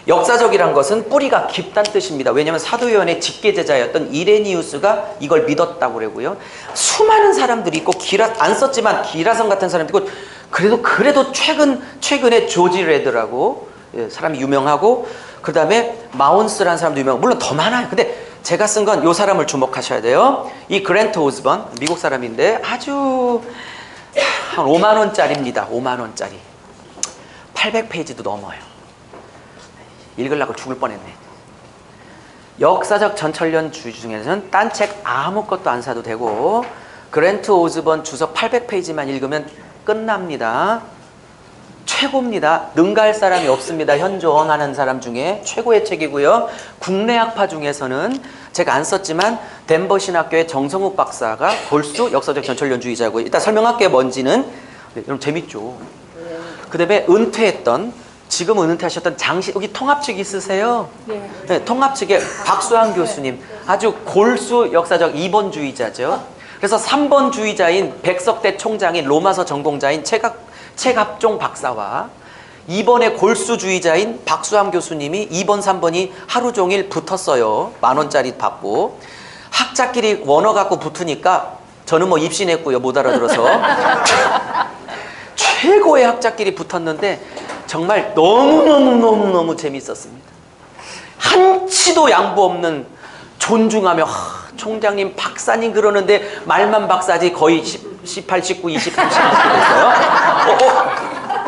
역사적이란 것은 뿌리가 깊다는 뜻입니다. 왜냐하면 사도요한의 직계제자였던 이레니우스가 이걸 믿었다고 그러고요. 수많은 사람들이 있고, 안 썼지만 기라성 같은 사람도 있고, 그래도 최근에 조지 레드라고 사람이 유명하고, 그 다음에 마운스라는 사람도 유명하고, 물론 더 많아요. 근데 제가 쓴 건 이 사람을 주목하셔야 돼요. 이 그랜트 오스번, 미국 사람인데 아주 한 5만 원짜리입니다. 5만 원짜리. 800페이지도 넘어요. 읽으려고 죽을 뻔했네. 역사적 전철연 주 중에서는 딴 책 아무것도 안 사도 되고, 그랜트 오즈번 주석 800페이지만 읽으면 끝납니다. 최고입니다. 능가할 사람이 없습니다. 현존하는 사람 중에 최고의 책이고요. 국내 학파 중에서는 제가 안 썼지만 덴버 신학교의 정성욱 박사가 골수 역사적 전철련주의자고, 일단 설명할게요. 뭔지는. 네, 여러분 재밌죠. 그 다음에 은퇴했던, 지금은 은퇴하셨던 여기 통합측 있으세요? 네. 네, 통합측의 박수환 교수님, 아주 골수 역사적 2번주의자죠. 그래서 3번주의자인 백석대 총장인 로마서 전공자인 최갑종 박사와 2번의 골수주의자인 박수환 교수님이 2번, 3번이 하루 종일 붙었어요. 10,000원짜리 받고. 학자끼리 원어 갖고 붙으니까 저는 뭐 입신했고요. 못 알아들어서. 최고의 학자끼리 붙었는데 정말 너무너무 재밌었습니다. 한치도 양보 없는 존중하며 총장님, 박사님 그러는데 말만 박사지 거의 18, 19, 20, 30 이렇게 됐어요.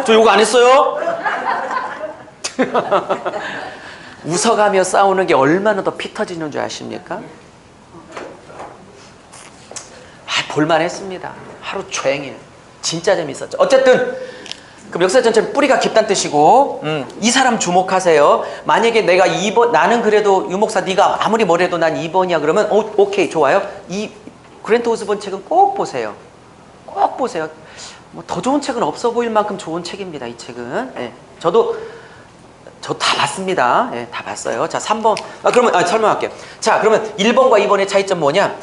저 요거 안 했어요? 웃어가며 싸우는 게 얼마나 더 피 터지는 줄 아십니까? 볼만했습니다. 하루 종일. 진짜 재밌었죠. 어쨌든 그럼 역사 전체는 뿌리가 깊다는 뜻이고, 이 사람 주목하세요. 만약에 내가 2번, 나는 그래도 유목사 네가 아무리 뭐래도 난 2번이야 그러면 오케이, 좋아요. 이 그랜트 오즈본 책은 꼭 보세요. 꼭 보세요. 뭐 더 좋은 책은 없어 보일 만큼 좋은 책입니다. 이 책은. 네. 저 다 봤습니다. 네, 다 봤어요. 자, 3번. 그러면 설명할게요. 자, 그러면 1번과 2번의 차이점 뭐냐?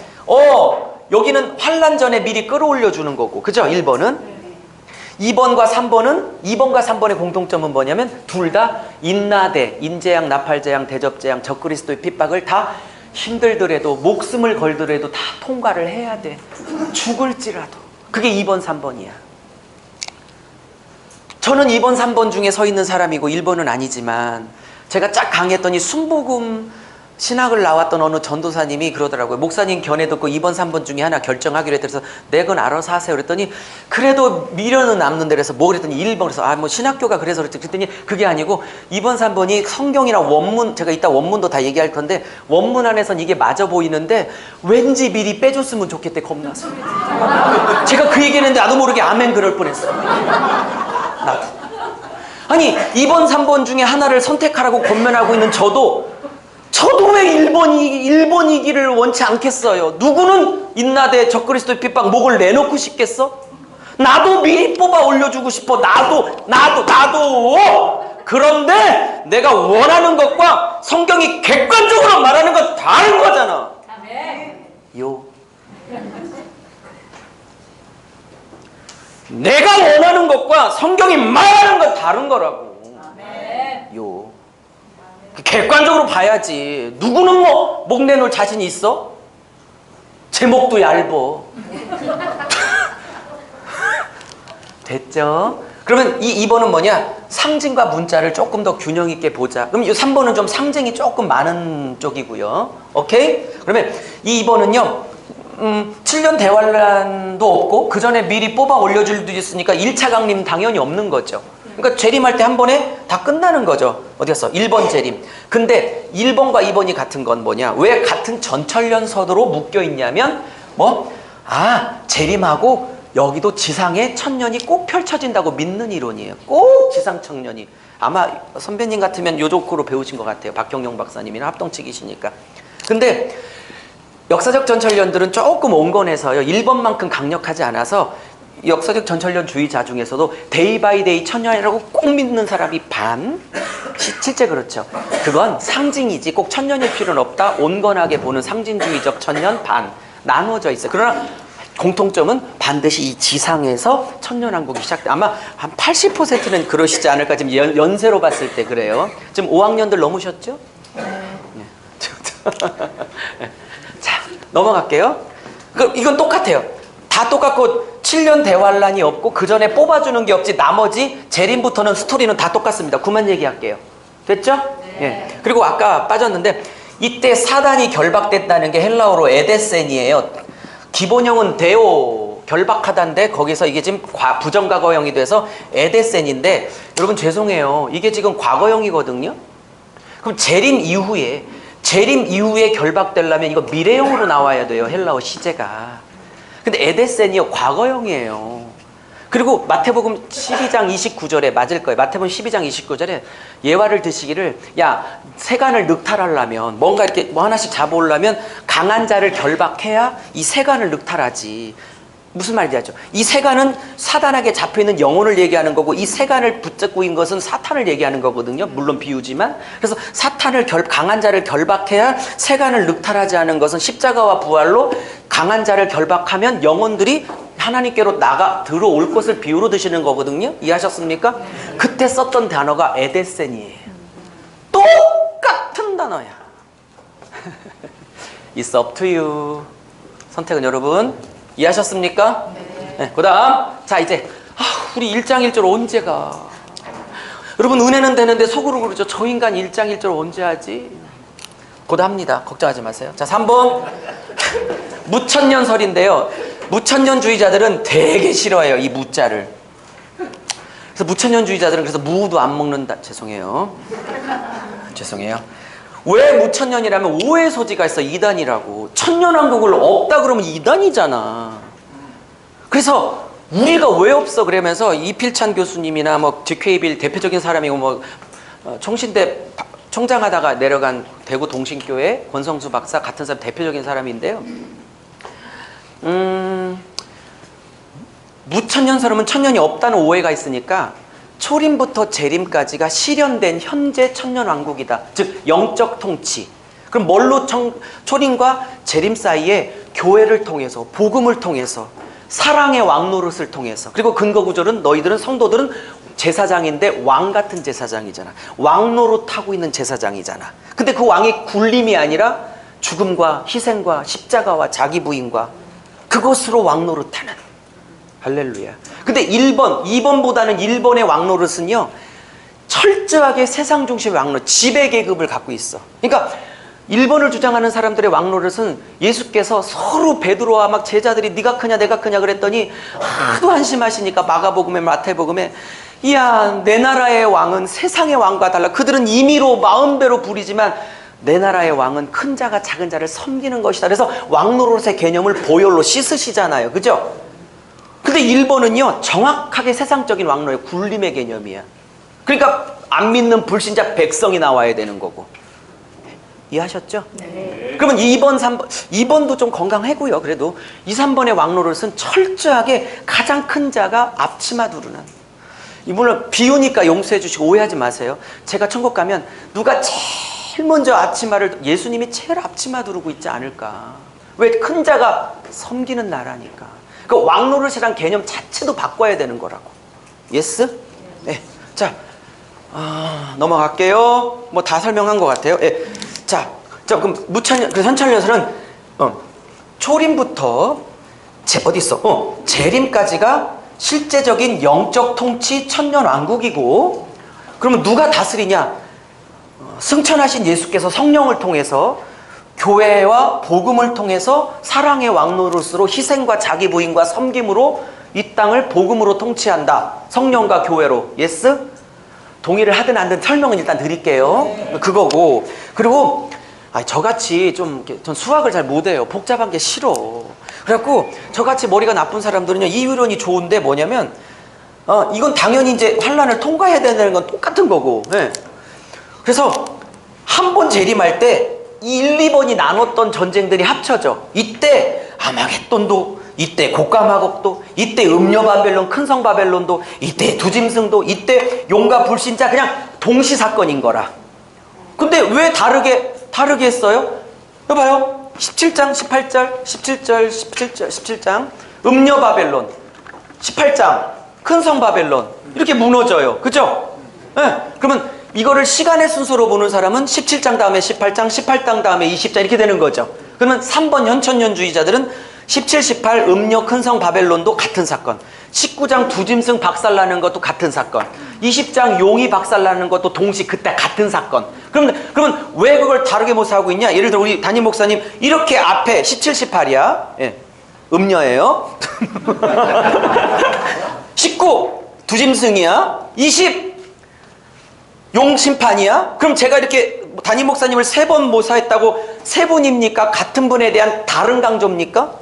여기는 환란 전에 미리 끌어올려 주는 거고, 그죠? 1번은. 2번과 3번의 공통점은 뭐냐면 둘 다 인나대, 인재양, 나팔재양, 대접재양, 적그리스도의 핍박을 다 힘들더라도, 목숨을 걸더라도 다 통과를 해야 돼. 죽을지라도. 그게 2번, 3번이야. 저는 2번, 3번 중에 서 있는 사람이고 1번은 아니지만, 제가 쫙 강했더니 순복음 신학을 나왔던 어느 전도사님이 그러더라고요. 목사님 견해 듣고 2번, 3번 중에 하나 결정하기로 했더래서 내 건 알아서 하세요. 그랬더니 그래도 미련은 남는데 그래서 뭐 그랬더니 1번, 그래서 뭐 신학교가 그래서 그랬더니 그게 아니고 2번, 3번이 성경이랑 원문, 제가 이따 원문도 다 얘기할 건데 원문 안에선 이게 맞아 보이는데 왠지 미리 빼줬으면 좋겠대, 겁나서. 제가 그 얘기했는데 나도 모르게 아멘 그럴 뻔했어. 나도. 아니 2번, 3번 중에 하나를 선택하라고 권면하고 있는 저도 왜 1번이기를 원치 않겠어요? 누구는 인나대, 적그리스도의 핍박 목을 내놓고 싶겠어? 나도 미리 뽑아 올려주고 싶어. 나도. 그런데 내가 원하는 것과 성경이 객관적으로 말하는 건 다른 거잖아. 내가 원하는 것과 성경이 말하는 건 다른 거라고. 객관적으로 봐야지. 누구는 뭐 목 내놓을 자신이 있어? 제 목도 얇어. 됐죠? 그러면 이 2번은 뭐냐? 상징과 문자를 조금 더 균형 있게 보자. 그럼 이 3번은 좀 상징이 조금 많은 쪽이고요. 오케이? 그러면 이 2번은요 7년 대환란도 없고 그 전에 미리 뽑아 올려줄 수도 있으니까 1차 강림 당연히 없는 거죠. 그러니까 재림할 때 한 번에 다 끝나는 거죠. 어디 갔어? 1번 재림. 근데 1번과 2번이 같은 건 뭐냐? 왜 같은 전철연서도로 묶여 있냐면 재림하고 여기도 지상에 천년이 꼭 펼쳐진다고 믿는 이론이에요. 꼭 지상 천년이. 아마 선배님 같으면 요쪽으로 배우신 것 같아요. 박경영 박사님이나 합동측이시니까. 근데 역사적 전철련들은 조금 온건해서요. 1번만큼 강력하지 않아서 역사적 전철련주의자 중에서도 데이 바이 데이 천년이라고 꼭 믿는 사람이 반. 실제 그렇죠. 그건 상징이지 꼭 천년일 필요는 없다. 온건하게 보는 상징주의적 천년 반. 나누어져 있어요. 그러나 공통점은 반드시 이 지상에서 천년왕국이 시작돼. 아마 한 80%는 그러시지 않을까. 지금 연세로 봤을 때 그래요. 지금 5학년들 넘으셨죠? 네. 자, 넘어갈게요. 이건 똑같아요. 다 똑같고 7년 대환란이 없고 그 전에 뽑아주는 게 없지 나머지 재림부터는 스토리는 다 똑같습니다. 그만 얘기할게요. 됐죠? 네. 예. 그리고 아까 빠졌는데 이때 사단이 결박됐다는 게 헬라어로 에데센이에요. 기본형은 데오 결박하다인데 거기서 이게 지금 부정과거형이 돼서 에데센인데 여러분 죄송해요. 이게 지금 과거형이거든요. 그럼 재림 이후에 결박되려면 이거 미래형으로 나와야 돼요. 헬라어 시제가. 근데 에데센이요, 과거형이에요. 그리고 마태복음 12장 29절에 맞을 거예요. 마태복음 12장 29절에 예화를 드시기를, 야, 세간을 늑탈하려면, 뭔가 이렇게 뭐 하나씩 잡아오려면 강한 자를 결박해야 이 세간을 늑탈하지. 무슨 말인지 알죠? 이 세간은 사단에게 잡혀있는 영혼을 얘기하는 거고, 이 세간을 붙잡고 있는 것은 사탄을 얘기하는 거거든요. 물론 비유지만. 그래서 강한 자를 결박해야 세간을 늑탈하지 않은 것은 십자가와 부활로 강한 자를 결박하면 영혼들이 하나님께로 들어올 것을 비유로 드시는 거거든요. 이해하셨습니까? 그때 썼던 단어가 에데센이에요. 똑같은 단어야. It's up to you. 선택은 여러분. 이해하셨습니까? 네. 그 다음, 자, 이제, 우리 1장 1절 언제 가? 여러분, 은혜는 되는데 속으로 그러죠. 저 인간 1장 1절 언제 하지? 곧 합니다. 걱정하지 마세요. 자, 3번. 무천년설인데요. 무천년주의자들은 되게 싫어해요, 이 무자를. 그래서 무천년주의자들은 그래서 무도 안 먹는다. 죄송해요. 왜 무천년이라면 오해 소지가 있어. 이단이라고. 천년왕국을 없다 그러면 이단이잖아. 그래서 우리가 왜 없어 그러면서 이필찬 교수님이나 뭐 DK빌 대표적인 사람이고 뭐 총신대 총장하다가 내려간 대구 동신교회 권성수 박사 같은 사람 대표적인 사람인데요. 무천년설은 천년이 없다는 오해가 있으니까 초림부터 재림까지가 실현된 현재 천년왕국이다. 즉 영적 통치. 그럼 뭘로 초림과 재림 사이에 교회를 통해서, 복음을 통해서, 사랑의 왕노릇을 통해서, 그리고 근거구절은 너희들은 성도들은 제사장인데 왕 같은 제사장이잖아. 왕노릇하고 있는 제사장이잖아. 근데 그 왕이 굴림이 아니라 죽음과 희생과 십자가와 자기 부인과 그것으로 왕노릇하는. 할렐루야. 근데 2번보다는 1번의 왕노릇은요, 철저하게 세상 중심의 왕노릇, 지배계급을 갖고 있어. 그러니까 1번을 주장하는 사람들의 왕노릇은 예수께서 서로 베드로와 막 제자들이 네가 크냐 내가 크냐 그랬더니 하도 한심하시니까 마가복음에 마태복음에, 이야, 내 나라의 왕은 세상의 왕과 달라. 그들은 임의로 마음대로 부리지만 내 나라의 왕은 큰 자가 작은 자를 섬기는 것이다. 그래서 왕노릇의 개념을 보혈로 씻으시잖아요. 그죠? 근데 1번은요, 정확하게 세상적인 왕노릇, 굴림의 개념이야. 그러니까 안 믿는 불신자 백성이 나와야 되는 거고. 이해하셨죠? 네. 그러면 2번, 3번, 2번도 좀 건강하고요. 그래도 2, 3번의 왕노릇은 철저하게 가장 큰 자가 앞치마 두르는. 물론 비유니까 용서해 주시고 오해하지 마세요. 제가 천국 가면 누가 제일 먼저 앞치마를, 예수님이 제일 앞치마 두르고 있지 않을까. 왜? 큰 자가 섬기는 나라니까. 그 왕노릇이란 개념 자체도 바꿔야 되는 거라고. 예스? 네. 자, 넘어갈게요. 뭐 다 설명한 것 같아요. 네. 자, 그럼 현천년설은 초림부터 어디 있어? 재림까지가 실제적인 영적 통치 천년왕국이고, 그러면 누가 다스리냐? 승천하신 예수께서 성령을 통해서 교회와 복음을 통해서 사랑의 왕노릇으로 희생과 자기 부인과 섬김으로 이 땅을 복음으로 통치한다. 성령과 교회로. 예스? 동의를 하든 안 하든 설명은 일단 드릴게요. 네. 그거고. 그리고 저같이 전 수학을 잘 못해요. 복잡한 게 싫어. 그래갖고 저같이 머리가 나쁜 사람들은요, 이 이론이 좋은데 뭐냐면 이건 당연히 이제 환란을 통과해야 되는 건 똑같은 거고. 네. 그래서 한 번 재림할 때 1, 2번이 나눴던 전쟁들이 합쳐져. 이때 아마겟돈도, 이때 곡가마곡도, 이때 음녀바벨론, 큰성바벨론도, 이때 두짐승도, 이때 용과 불신자, 그냥 동시사건인 거라. 근데 왜 다르게 했어요? 여봐요. 17장, 18절, 17장 음녀바벨론, 18장 큰성바벨론 이렇게 무너져요. 그죠? 네. 그러면 이거를 시간의 순서로 보는 사람은 17장 다음에 18장, 18장 다음에 20장 이렇게 되는 거죠. 그러면 3번 현천년주의자들은 17, 18 음녀 큰성 바벨론도 같은 사건, 19장 두짐승 박살나는 것도 같은 사건, 20장 용이 박살나는 것도 동시 그때 같은 사건. 그러면 왜 그걸 다르게 모사하고 있냐? 예를 들어 우리 담임 목사님 이렇게 앞에 17, 18이야. 예. 음녀예요. 19 두짐승이야. 20 용 심판이야? 그럼 제가 이렇게 담임 목사님을 3번 모사했다고 3분입니까? 같은 분에 대한 다른 강조입니까?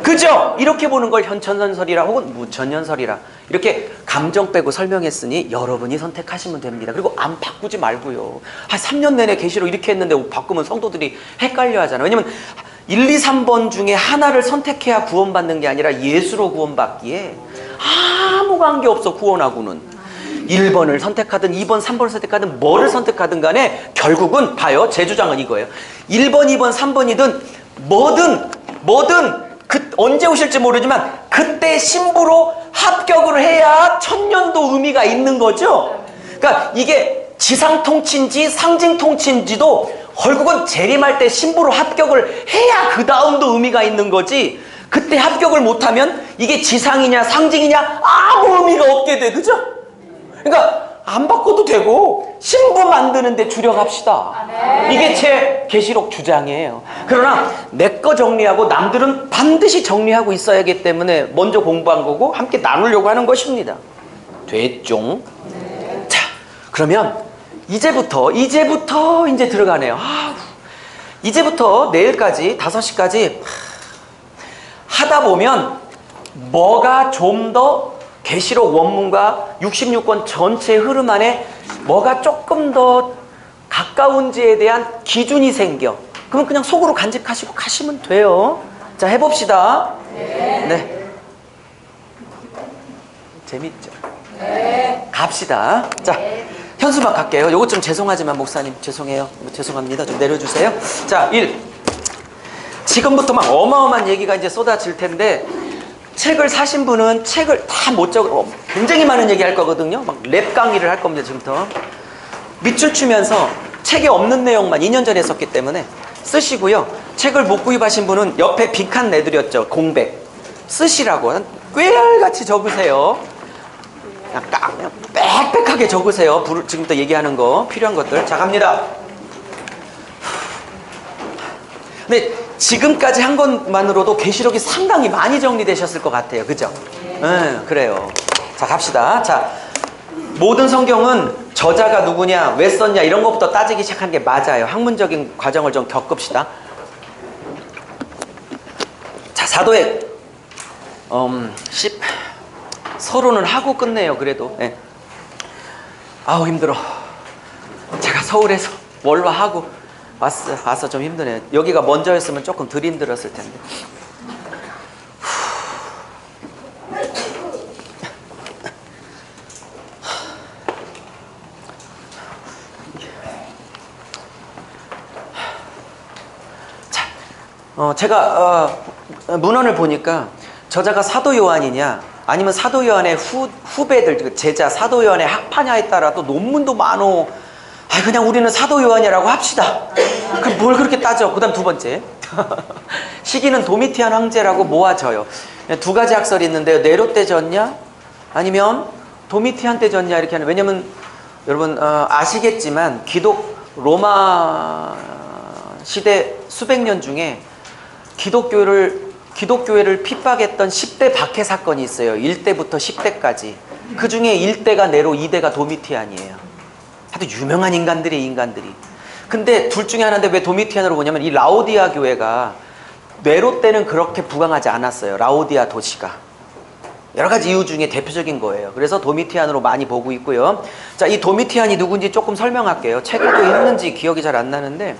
그죠? 이렇게 보는 걸 현천연설이라 혹은 무천연설이라 이렇게 감정 빼고 설명했으니 여러분이 선택하시면 됩니다. 그리고 안 바꾸지 말고요. 한 3년 내내 계시록 이렇게 했는데 바꾸면 성도들이 헷갈려 하잖아요. 왜냐면 1, 2, 3번 중에 하나를 선택해야 구원받는 게 아니라 예수로 구원받기에 아무 관계없어 구원하고는. 1번을 선택하든 2번, 3번을 선택하든 뭐를 선택하든 간에 결국은 봐요. 제 주장은 이거예요. 1번, 2번, 3번이든 뭐든 언제 오실지 모르지만 그때 신부로 합격을 해야 천년도 의미가 있는 거죠. 그러니까 이게 지상통치인지 상징통치인지도 결국은 재림할 때 신부로 합격을 해야 그 다음도 의미가 있는 거지. 그때 합격을 못하면 이게 지상이냐 상징이냐 아무 의미가 없게 돼. 그죠? 그러니까 안 바꿔도 되고 신부 만드는데 주력합시다. 이게 제 계시록 주장이에요. 그러나 내 거 정리하고 남들은 반드시 정리하고 있어야 하기 때문에 먼저 공부한 거고 함께 나누려고 하는 것입니다. 됐죠? 자, 그러면 이제부터 이제 들어가네요. 이제부터 내일까지 5시까지 하다 보면 뭐가 좀 더 계시록 원문과 66권 전체의 흐름 안에 뭐가 조금 더 가까운지에 대한 기준이 생겨. 그럼 그냥 속으로 간직하시고 가시면 돼요. 자, 해봅시다. 네. 재밌죠? 네. 갑시다. 자, 현수막 갈게요. 요거 좀 죄송하지만 목사님 죄송해요. 죄송합니다. 좀 내려주세요. 자, 1. 지금부터 막 어마어마한 얘기가 이제 쏟아질 텐데 책을 사신 분은 책을 다 못 적어 굉장히 많은 얘기 할 거거든요. 막 랩 강의를 할 겁니다. 지금부터 밑줄 치면서 책에 없는 내용만 2년 전에 썼기 때문에 쓰시고요. 책을 못 구입하신 분은 옆에 빈칸 내드렸죠. 공백 쓰시라고 꾀알같이 적으세요. 그냥 빽빽하게 적으세요. 지금부터 얘기하는 거 필요한 것들. 자, 갑니다. 근데 지금까지 한 것만으로도 계시록이 상당히 많이 정리되셨을 것 같아요. 그죠? 네, 그래요. 자, 갑시다. 자, 모든 성경은 저자가 누구냐, 왜 썼냐 이런 것부터 따지기 시작한 게 맞아요. 학문적인 과정을 좀 겪읍시다. 자, 사도행 10 서론은 하고 끝내요. 그래도 네. 아우 힘들어. 제가 서울에서 월화하고 와서 좀 힘드네요. 여기가 먼저였으면 조금 덜 힘들었을 텐데. 자, 제가 문헌을 보니까 저자가 사도 요한이냐 아니면 사도 요한의 후배들 제자 사도 요한의 학파냐에 따라 또 논문도 많어. 그냥 우리는 사도 요한이라고 합시다. 그럼 뭘 그렇게 따져? 그 다음 두 번째 시기는 도미티안 황제라고 모아져요. 두 가지 학설이 있는데요. 네로 때 졌냐 아니면 도미티안 때 졌냐 이렇게 하는. 왜냐면 여러분 아시겠지만 로마 시대 수백 년 중에 기독교회를 핍박했던 10대 박해 사건이 있어요. 1대부터 10대까지. 그 중에 1대가 네로, 2대가 도미티안이에요. 아주 유명한 인간들이. 근데 둘 중에 하나인데 왜 도미티안으로 보냐면 이 라오디아 교회가 네로 때는 그렇게 부강하지 않았어요. 라오디아 도시가. 여러 가지 이유 중에 대표적인 거예요. 그래서 도미티안으로 많이 보고 있고요. 자, 이 도미티안이 누군지 조금 설명할게요. 책에도 있는지 기억이 잘 안 나는데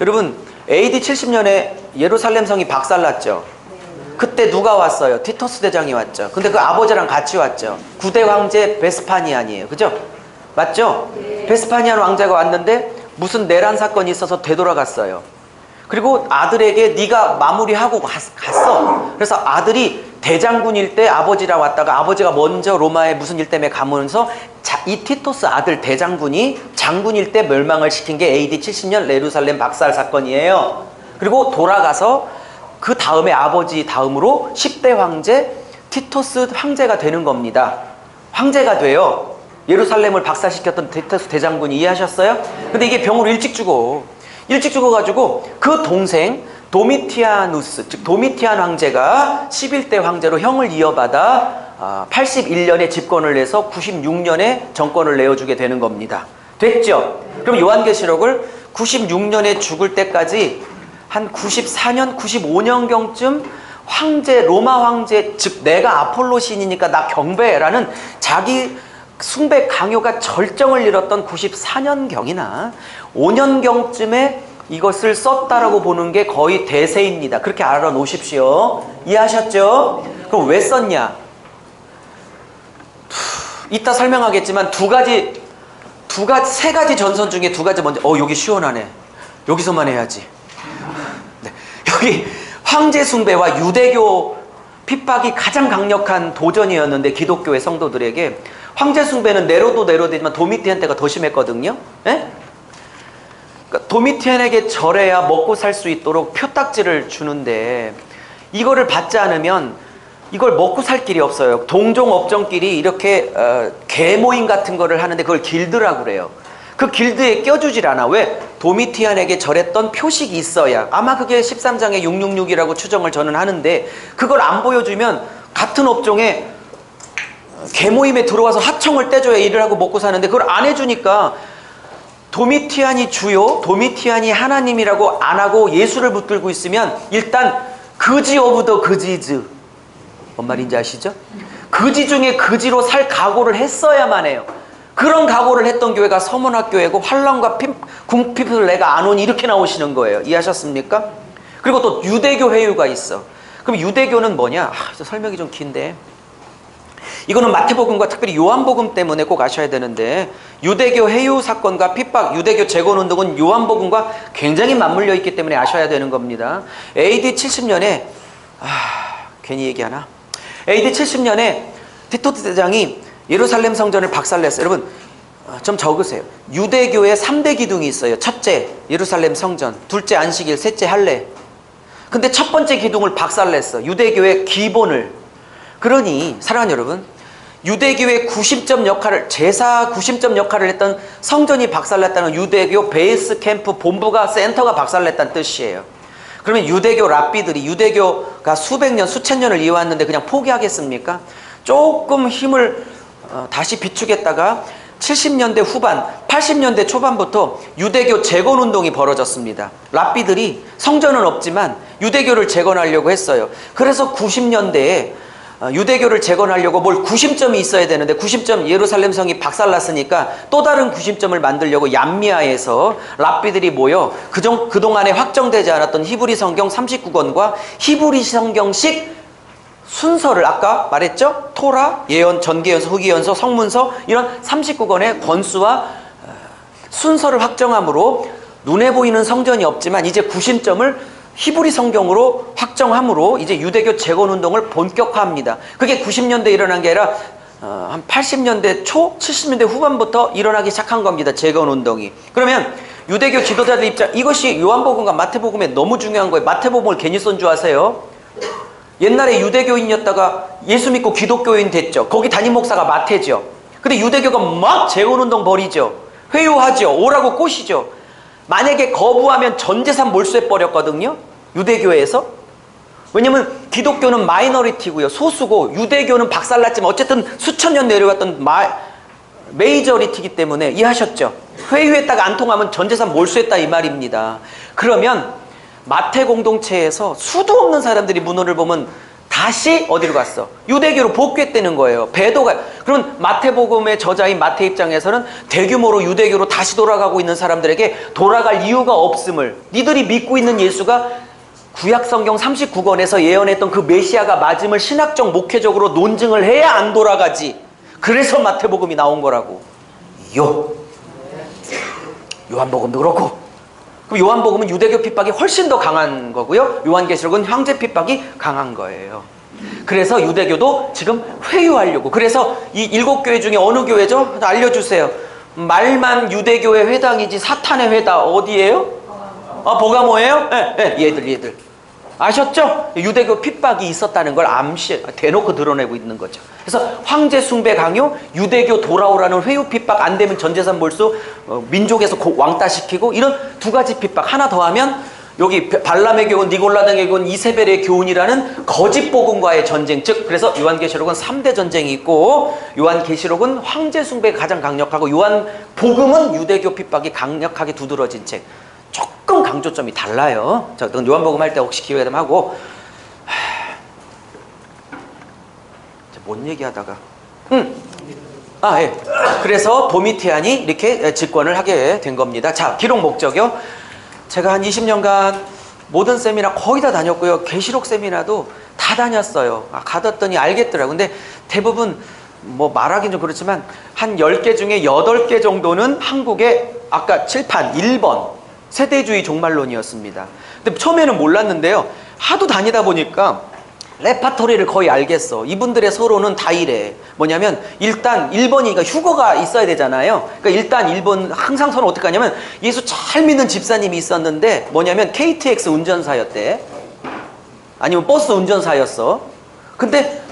여러분 AD 70년에 예루살렘 성이 박살났죠. 그때 누가 왔어요? 티토스 대장이 왔죠. 근데 그 아버지랑 같이 왔죠. 9대 황제 베스파니안이에요. 그죠? 맞죠? 네. 베스파니안 왕자가 왔는데 무슨 내란 사건이 있어서 되돌아갔어요. 그리고 아들에게 네가 마무리하고 갔어. 그래서 아들이 대장군일 때 아버지랑 왔다가 아버지가 먼저 로마에 무슨 일 때문에 가면서 이 티토스 아들 대장군이 장군일 때 멸망을 시킨 게 AD 70년 예루살렘 박살 사건이에요. 그리고 돌아가서 그 다음에 아버지 다음으로 10대 황제 티토스 황제가 되는 겁니다. 황제가 돼요. 예루살렘을 박살시켰던 티토스 대장군이. 이해하셨어요? 근데 이게 병으로 일찍 죽어가지고 그 동생 도미티아누스, 즉 도미티안 황제가 11대 황제로 형을 이어받아 81년에 집권을 해서 96년에 정권을 내어주게 되는 겁니다. 됐죠? 그럼 요한계시록을 96년에 죽을 때까지 한 94년, 95년경쯤 황제, 로마 황제, 즉 내가 아폴로 신이니까 나 경배라는 자기 숭배 강요가 절정을 이뤘던 94년경이나 5년경쯤에 이것을 썼다라고 보는 게 거의 대세입니다. 그렇게 알아놓으십시오. 이해하셨죠? 그럼 왜 썼냐? 이따 설명하겠지만 세 가지 전선 중에 두 가지 먼저, 여기 시원하네. 여기서만 해야지. 네. 여기 황제 숭배와 유대교 핍박이 가장 강력한 도전이었는데, 기독교의 성도들에게 황제 숭배는 네로도 네로되지만 도미티안 때가 더 심했거든요. 네? 그러니까 도미티안에게 절해야 먹고 살 수 있도록 표딱지를 주는데, 이거를 받지 않으면 이걸 먹고 살 길이 없어요. 동종 업종끼리 이렇게 계모임 같은 거를 하는데 그걸 길드라고 그래요. 그 길드에 껴주질 않아. 왜? 도미티안에게 절했던 표식이 있어야. 아마 그게 13장의 666이라고 추정을 저는 하는데, 그걸 안 보여주면 같은 업종에 계모임에 들어와서 하청을 떼줘야 일을 하고 먹고 사는데, 그걸 안 해주니까 도미티안이 주요, 도미티안이 하나님이라고 안 하고 예수를 붙들고 있으면 일단 그지 오브 더 그지즈, 뭔 말인지 아시죠? 그지 중에 그지로 살 각오를 했어야만 해요. 그런 각오를 했던 교회가 서문학교회고, 환란과 궁핍을 내가 안 오니 이렇게 나오시는 거예요. 이해하셨습니까? 그리고 또 유대교 회유가 있어. 그럼 유대교는 뭐냐? 설명이 좀 긴데, 이거는 마태복음과 특별히 요한복음 때문에 꼭 아셔야 되는데, 유대교 회유 사건과 핍박, 유대교 재건운동은 요한복음과 굉장히 맞물려 있기 때문에 아셔야 되는 겁니다. AD 70년에 괜히 얘기하나? AD 70년에 티토 대장이 예루살렘 성전을 박살냈어요. 여러분 좀 적으세요. 유대교의 3대 기둥이 있어요. 첫째 예루살렘 성전, 둘째 안식일, 셋째 할례. 근데 첫 번째 기둥을 박살냈어. 유대교의 기본을. 그러니 사랑하는 여러분, 유대교의 구심점 역할을, 제사 구심점 역할을 했던 성전이 박살났다는 유대교 베이스 캠프 본부가, 센터가 박살냈다는 뜻이에요. 그러면 유대교 랍비들이, 유대교가 수백 년, 수천 년을 이어왔는데 그냥 포기하겠습니까? 조금 힘을 다시 비추겠다가 70년대 후반, 80년대 초반부터 유대교 재건운동이 벌어졌습니다. 랍비들이 성전은 없지만 유대교를 재건하려고 했어요. 그래서 90년대에 유대교를 재건하려고 뭘 구심점이 있어야 되는데, 구심점 예루살렘 성이 박살났으니까 또 다른 구심점을 만들려고 얌미아에서 랍비들이 모여 그동안에 확정되지 않았던 히브리 성경 39권과 히브리 성경식 순서를, 아까 말했죠? 토라, 예언, 전개연서, 후기연서, 성문서, 이런 39권의 권수와 순서를 확정함으로 눈에 보이는 성전이 없지만 이제 구심점을 히브리 성경으로 확정함으로 이제 유대교 재건운동을 본격화합니다. 그게 90년대 일어난 게 아니라 한 80년대 초, 70년대 후반부터 일어나기 시작한 겁니다. 재건운동이. 그러면 유대교 지도자들 입장, 이것이 요한복음과 마태복음에 너무 중요한 거예요. 마태복음을 괜히 쓴 줄 아세요? 옛날에 유대교인이었다가 예수 믿고 기독교인 됐죠. 거기 담임 목사가 마태죠. 근데 유대교가 막 재건운동 벌이죠. 회유하죠. 오라고 꼬시죠. 만약에 거부하면 전 재산 몰수해버렸거든요. 유대교에서. 왜냐면 기독교는 마이너리티고요. 소수고, 유대교는 박살났지만 어쨌든 수천 년 내려왔던 메이저리티이기 때문에. 이해하셨죠? 회유했다가 안 통하면 전 재산 몰수했다 이 말입니다. 그러면 마태 공동체에서 수도 없는 사람들이 문헌을 보면 다시 어디로 갔어? 유대교로 복귀했다는 거예요. 배도가. 그러면 마태복음의 저자인 마태 입장에서는 대규모로 유대교로 다시 돌아가고 있는 사람들에게 돌아갈 이유가 없음을, 니들이 믿고 있는 예수가 구약성경 39권에서 예언했던 그 메시아가 맞음을 신학적 목회적으로 논증을 해야 안 돌아가지. 그래서 마태복음이 나온 거라고. 요한복음도 그렇고. 그럼 요한복음은 유대교 핍박이 훨씬 더 강한 거고요. 요한계시록은 황제 핍박이 강한 거예요. 그래서 유대교도 지금 회유하려고. 그래서 이 7교회 중에 어느 교회죠? 알려주세요. 말만 유대교의 회당이지 사탄의 회당 어디예요? 버가모예요? 네, 얘들. 아셨죠? 유대교 핍박이 있었다는 걸 대놓고 드러내고 있는 거죠. 그래서 황제 숭배 강요, 유대교 돌아오라는 회유 핍박, 안 되면 전재산 몰수, 민족에서 왕따시키고, 이런 두 가지 핍박 하나 더하면 여기 발람의 교훈, 니골라당의 교훈, 이세벨의 교훈이라는 거짓 복음과의 전쟁. 즉 그래서 요한계시록은 3대 전쟁이 있고, 요한계시록은 황제 숭배가 가장 강력하고, 요한복음은 유대교 핍박이 강력하게 두드러진 책. 조금 강조점이 달라요. 자, 요한복음 할 때 혹시 기회가 되면 하고. 뭔 얘기하다가 예. 그래서 도미티안이 이렇게 집권을 하게 된 겁니다. 자, 기록 목적이요. 제가 한 20년간 모든 세미나 거의 다 다녔고요. 계시록 세미나도 다 다녔어요. 가뒀더니 알겠더라고요. 근데 대부분 뭐 말하긴 좀 그렇지만 한 10개 중에 8개 정도는 한국의 아까 칠판 1번 세대주의 종말론이었습니다. 근데 처음에는 몰랐는데요. 하도 다니다 보니까 레파토리를 거의 알겠어. 이분들의 서론은 다 이래. 뭐냐면 일단 1번이니까 휴거가 있어야 되잖아요. 그러니까 일단 1번 항상 서론 어떻게 하냐면 예수 잘 믿는 집사님이 있었는데 뭐냐면 KTX 운전사였대. 아니면 버스 운전사였어. 근데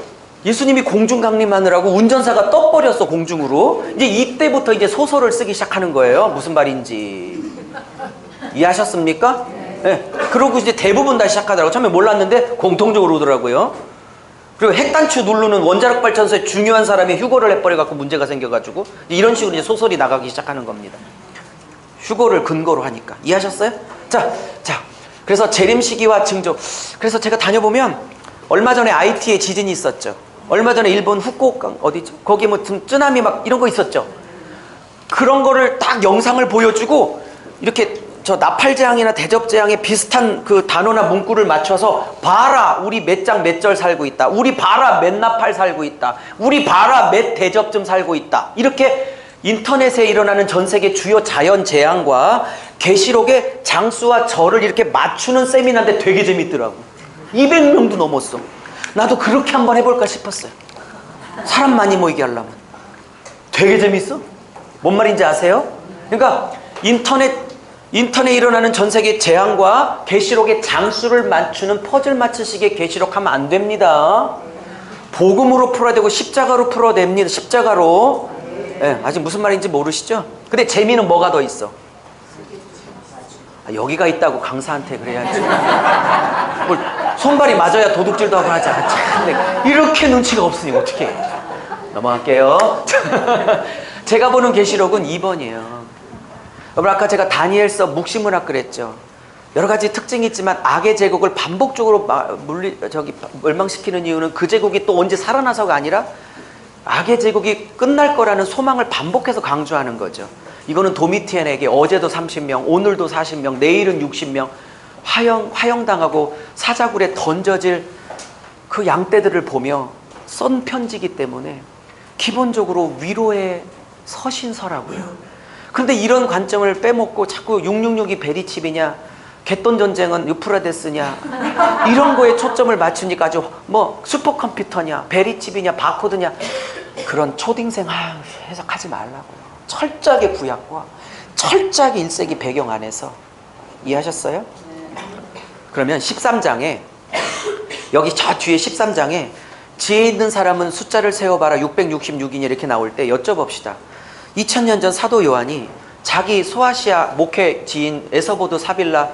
예수님이 공중 강림하느라고 운전사가 떠버렸어, 공중으로. 이제 이때부터 이제 소설을 쓰기 시작하는 거예요. 무슨 말인지 이해하셨습니까? 네. 그러고 이제 대부분 다 시작하더라고요. 처음에 몰랐는데 공통적으로 오더라고요. 그리고 핵단추 누르는 원자력 발전소에 중요한 사람이 휴거를 해버려갖고 문제가 생겨가지고 이런 식으로 이제 소설이 나가기 시작하는 겁니다. 휴거를 근거로 하니까. 이해하셨어요? 자. 그래서 재림 시기와 징조. 그래서 제가 다녀보면 얼마 전에 IT에 지진이 있었죠. 얼마 전에 일본 후쿠오카 어디죠? 거기 뭐 쓰나미 막 이런 거 있었죠. 그런 거를 딱 영상을 보여주고 이렇게 저 나팔재앙이나 대접재앙에 비슷한 그 단어나 문구를 맞춰서 봐라 우리 몇 장 몇 절 살고 있다. 우리 봐라 몇 나팔 살고 있다. 우리 봐라 몇 대접쯤 살고 있다. 이렇게 인터넷에 일어나는 전 세계 주요 자연재앙과 계시록의 장수와 절을 이렇게 맞추는 세미나인데 되게 재밌더라고. 200명도 넘었어. 나도 그렇게 한번 해볼까 싶었어요. 사람 많이 모이게 하려면. 되게 재밌어. 뭔 말인지 아세요? 그러니까 인터넷에 일어나는 전 세계 재앙과 계시록의 장수를 맞추는 퍼즐 맞추식의 계시록 하면 안 됩니다. 복음으로 풀어야 되고 십자가로 풀어야 됩니다. 십자가로. 네, 아직 무슨 말인지 모르시죠? 근데 재미는 뭐가 더 있어? 여기가 있다고 강사한테 그래야지. 뭘 손발이 맞아야 도둑질도 하고 하지. 참, 이렇게 눈치가 없으니 어떻게 해. 넘어갈게요. 제가 보는 계시록은 2번이에요. 여러분 아까 제가 다니엘서 묵시문학 그랬죠. 여러 가지 특징이 있지만 악의 제국을 반복적으로 멸망시키는 이유는 그 제국이 또 언제 살아나서가 아니라 악의 제국이 끝날 거라는 소망을 반복해서 강조하는 거죠. 이거는 도미티안에게 어제도 30명, 오늘도 40명, 내일은 60명 화형당하고 사자굴에 던져질 그 양떼들을 보며 쓴 편지이기 때문에 기본적으로 위로의 서신서라고요. 그런데 이런 관점을 빼먹고 자꾸 666이 베리칩이냐 개돈 전쟁은 유프라데스냐 이런 거에 초점을 맞추니까 아주 뭐 슈퍼컴퓨터냐 베리칩이냐 바코드냐 그런 초딩생 해석하지 말라고요. 철저하게 구약과 철저하게 1세기 배경 안에서 이해하셨어요? 그러면 13장에 여기 저 뒤에 13장에 지혜 있는 사람은 숫자를 세어봐라 666이니 이렇게 나올 때 여쭤봅시다. 2000년 전 사도 요한이 자기 소아시아 목회 지인 에서보드 사빌라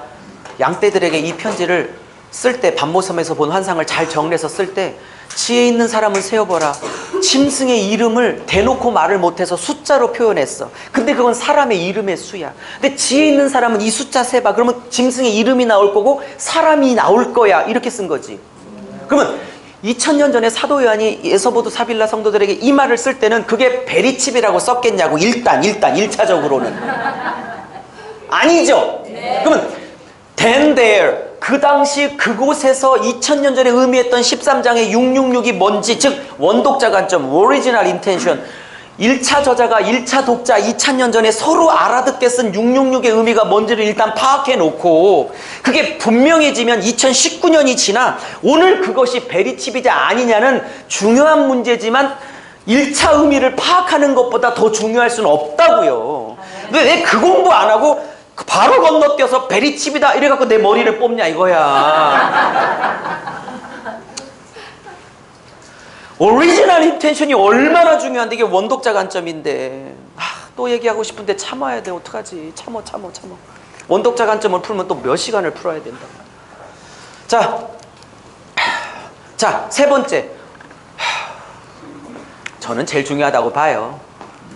양떼들에게 이 편지를 쓸 때 반모섬에서 본 환상을 잘 정리해서 쓸 때 지혜 있는 사람은 세어보라. 짐승의 이름을 대놓고 말을 못해서 숫자로 표현했어. 근데 그건 사람의 이름의 수야. 근데 지혜 있는 사람은 이 숫자 세봐. 그러면 짐승의 이름이 나올 거고 사람이 나올 거야. 이렇게 쓴 거지. 그러면 2000년 전에 사도 요한이 에서보드 사빌라 성도들에게 이 말을 쓸 때는 그게 베리칩이라고 썼겠냐고. 일단 1차적으로는 아니죠. 그러면 then there 그 당시 그곳에서 2000년 전에 의미했던 13장의 666이 뭔지, 즉 원독자 관점, original intention 1차 저자가 1차 독자 2000년 전에 서로 알아듣게 쓴 666의 의미가 뭔지를 일단 파악해 놓고 그게 분명해지면 2019년이 지나 오늘 그것이 베리칩이냐 아니냐는 중요한 문제지만 1차 의미를 파악하는 것보다 더 중요할 수는 없다고요. 왜 그 공부 안 하고 바로 건너뛰어서 베리칩이다 이래갖고 내 머리를 뽑냐 이거야. 오리지널 인텐션이 얼마나 중요한데 이게 원독자 관점인데 또 얘기하고 싶은데 참아야 돼. 어떡하지. 참어. 원독자 관점을 풀면 또 몇 시간을 풀어야 된다. 자, 세 번째. 저는 제일 중요하다고 봐요.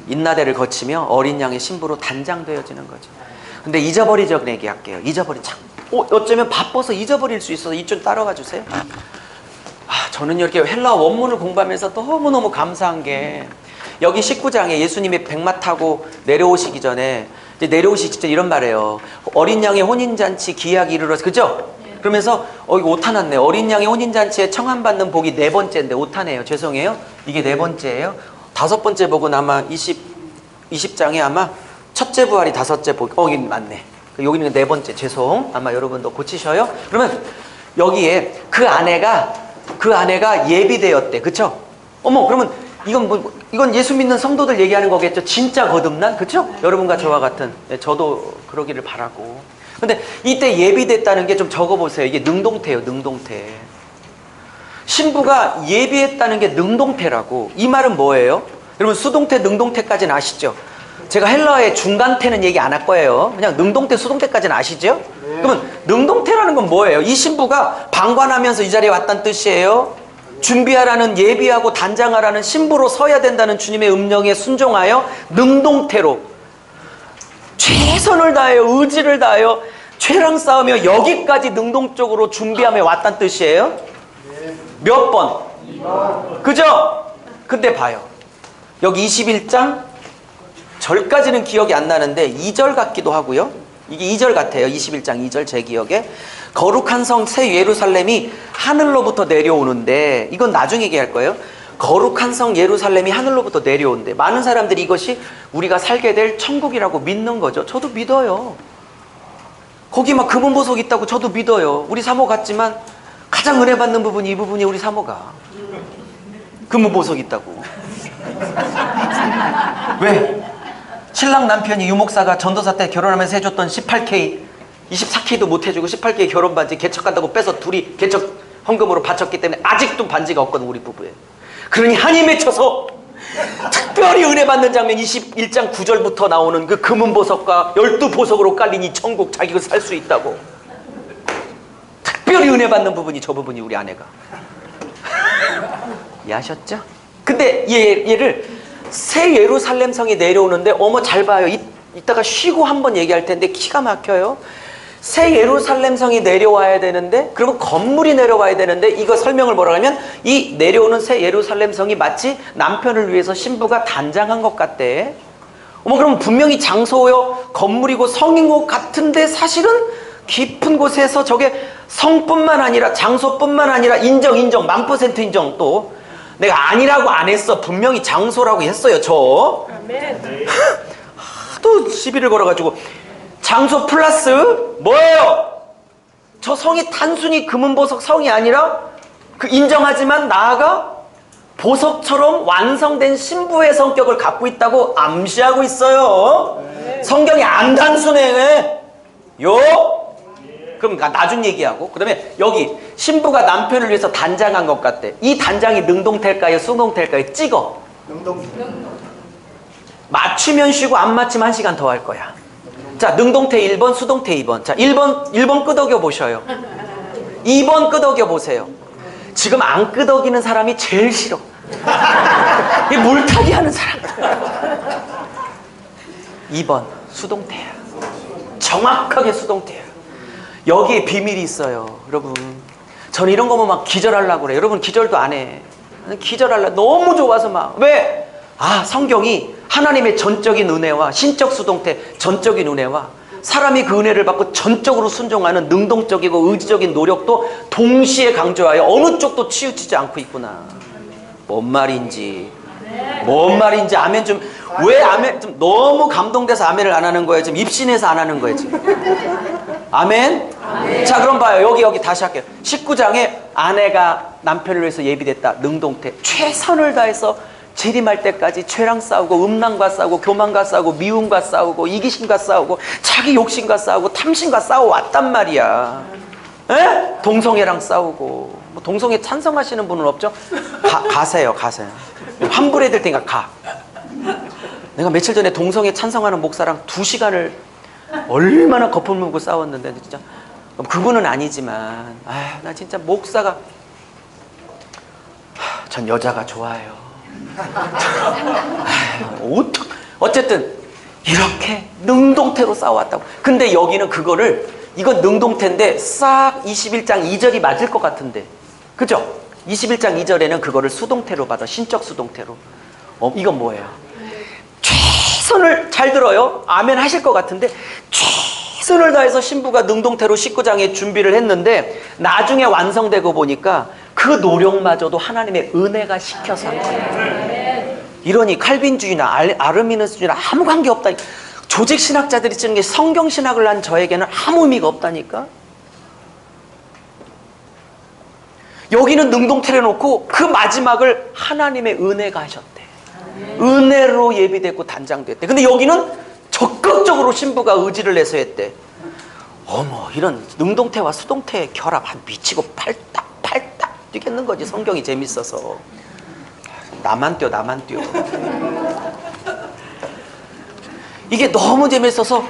인나대를 거치며 어린 양의 신부로 단장되어지는 거죠. 근데 잊어버리죠. 그 얘기할게요. 어쩌면 바빠서 잊어버릴 수 있어서 이 좀 따라가 주세요. 저는 이렇게 헬라어 원문을 공부하면서 너무너무 감사한 게 여기 19장에 예수님이 백마 타고 내려오시기 전에 이제 내려오시기 직전 이런 말이에요. 어린 양의 혼인잔치 기약이 이르러서 그죠? 그러면서 이거 오타났네. 어린 양의 혼인잔치에 청함받는 복이 4번째인데 오타네요. 죄송해요. 이게 4번째예요. 5번째 복은 아마 20장에 아마 첫째 부활이 5째 복. 이게 맞네. 여기는 4번째. 죄송. 아마 여러분도 고치셔요. 그러면 여기에 그 아내가 예비되었대. 그쵸? 어머, 그러면 이건 예수 믿는 성도들 얘기하는 거겠죠? 진짜 거듭난? 그쵸? 여러분과 저와 같은. 네, 저도 그러기를 바라고. 근데 이때 예비됐다는 게 좀 적어보세요. 이게 능동태예요, 능동태. 신부가 예비했다는 게 능동태라고. 이 말은 뭐예요? 여러분 수동태, 능동태까지는 아시죠? 제가 헬라어의 중간태는 얘기 안 할 거예요. 그냥 능동태, 수동태까지는 아시죠? 그러면 능동태라는 건 뭐예요? 이 신부가 방관하면서 이 자리에 왔다는 뜻이에요. 준비하라는, 예비하고 단장하라는 신부로 서야 된다는 주님의 음령에 순종하여 능동태로 최선을 다하여 의지를 다하여 죄랑 싸우며 여기까지 능동적으로 준비하며 왔다는 뜻이에요. 몇 번? 2번. 그죠? 근데 봐요. 여기 21장 절까지는 기억이 안 나는데 2절 같기도 하고요. 이게 2절 같아요. 21장 2절 제 기억에. 거룩한 성 새 예루살렘이 하늘로부터 내려오는데, 이건 나중에 얘기할 거예요. 거룩한 성 예루살렘이 하늘로부터 내려온대. 많은 사람들이 이것이 우리가 살게 될 천국이라고 믿는 거죠. 저도 믿어요. 거기 막 금은 보석 있다고 저도 믿어요. 우리 사모 같지만 가장 은혜 받는 부분이 이 부분이 우리 사모가. 금은 보석 있다고. 왜? 신랑 남편이 유목사가 전도사 때 결혼하면서 해줬던 18K, 24K도 못 해주고 18K 결혼 반지 개척한다고 빼서 둘이 개척 헌금으로 바쳤기 때문에 아직도 반지가 없거든, 우리 부부에. 그러니 한이 맺혀서 특별히 은혜 받는 장면 21장 9절부터 나오는 그 금은 보석과 12보석으로 깔린 이 천국 자기가 살 수 있다고. 특별히 은혜 받는 부분이 저 부분이 우리 아내가. 이해하셨죠? 근데 얘를 새 예루살렘 성이 내려오는데 어머 잘 봐요. 이따가 쉬고 한번 얘기할 텐데 기가 막혀요. 새 예루살렘 성이 내려와야 되는데, 그러면 건물이 내려와야 되는데, 이거 설명을 뭐라고 하면 이 내려오는 새 예루살렘 성이 마치 남편을 위해서 신부가 단장한 것 같대. 어머, 그럼 분명히 장소요 건물이고 성인 것 같은데 사실은 깊은 곳에서 저게 성뿐만 아니라 장소뿐만 아니라 인정 1000% 인정. 또 내가 아니라고 안 했어. 분명히 장소라고 했어요. 저 하도 시비를 걸어가지고 장소 플러스 뭐예요? 저 성이 단순히 금은보석 성이 아니라 그 인정하지만 나아가 보석처럼 완성된 신부의 성격을 갖고 있다고 암시하고 있어요. 성경이 안 단순해. 그럼 나중 얘기하고, 그 다음에 여기 신부가 남편을 위해서 단장한 것 같대. 이 단장이 능동태일까요? 수동태일까요? 찍어. 능동태. 맞추면 쉬고 안 맞추면 1시간 더 할 거야. 자, 능동태 1번, 수동태 2번. 자, 1번 끄덕여 보셔요. 2번 끄덕여 보세요. 지금 안 끄덕이는 사람이 제일 싫어. 이 물타기 하는 사람. 2번 수동태야. 정확하게 수동태야. 여기에 비밀이 있어요. 여러분, 저는 이런 거면 막 기절하려고 그래. 여러분 기절도 안 해. 기절하려고. 너무 좋아서 막. 왜? 성경이 하나님의 전적인 은혜와 신적 수동태, 전적인 은혜와 사람이 그 은혜를 받고 전적으로 순종하는 능동적이고 의지적인 노력도 동시에 강조하여 어느 쪽도 치우치지 않고 있구나. 뭔 말인지 아멘 좀. 왜 아멘? 좀 너무 감동돼서 아멘을 안 하는 거예요. 지금 입신해서 안 하는 거예요 지금. 아멘? 아멘. 자, 그럼 봐요. 여기 다시 할게요. 19장에 아내가 남편을 위해서 예비됐다. 능동태. 최선을 다해서 재림할 때까지 죄랑 싸우고 음란과 싸우고 교만과 싸우고 미움과 싸우고 이기심과 싸우고 자기 욕심과 싸우고 탐심과 싸워왔단 말이야. 에? 동성애랑 싸우고. 뭐 동성애 찬성하시는 분은 없죠? 가세요. 환불해 드릴 테니까 가. 내가 며칠 전에 동성애 찬성하는 목사랑 2시간을 얼마나 거품 물고 싸웠는데 진짜. 그분은 아니지만 나 진짜 목사가 전 여자가 좋아요. 어쨌든 이렇게 능동태로 싸워왔다고. 근데 여기는 그거를, 이건 능동태인데 싹 21장 2절이 맞을 것 같은데, 그죠? 21장 2절에는 그거를 수동태로 받아. 신적 수동태로. 이건 뭐예요? 최선을, 잘 들어요. 아멘 하실 것 같은데, 최선을 다해서 신부가 능동태로 19장에 준비를 했는데 나중에 완성되고 보니까 그 노력마저도 하나님의 은혜가 시켜서 한 거예요. 이러니 칼빈주의나 아르미누스주의나 아무 관계 없다. 조직 신학자들이 쓰는 게 성경 신학을 한 저에게는 아무 의미가 없다니까. 여기는 능동태를 놓고 그 마지막을 하나님의 은혜가 하셨대. 은혜로 예비됐고 단장됐대. 근데 여기는 적극적으로 신부가 의지를 내서 했대. 어머, 이런 능동태와 수동태의 결합, 미치고 팔딱 뛰겠는 거지. 성경이 재밌어서. 나만 뛰어. 이게 너무 재밌어서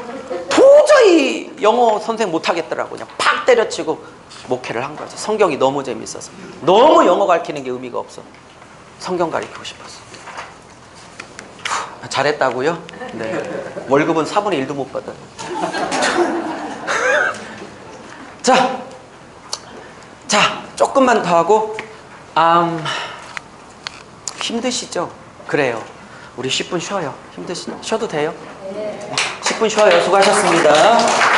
도저히 영어 선생 못하겠더라고. 그냥 팍 때려치고 목회를 한 거지. 성경이 너무 재밌어서. 너무 영어 가르치는 게 의미가 없어. 성경 가르치고 싶었어. 잘했다고요? 네. 월급은 4분의 1도 못 받아. 자, 조금만 더 하고, 힘드시죠? 그래요. 우리 10분 쉬어요. 쉬어도 돼요? 10분 쉬어요. 수고하셨습니다.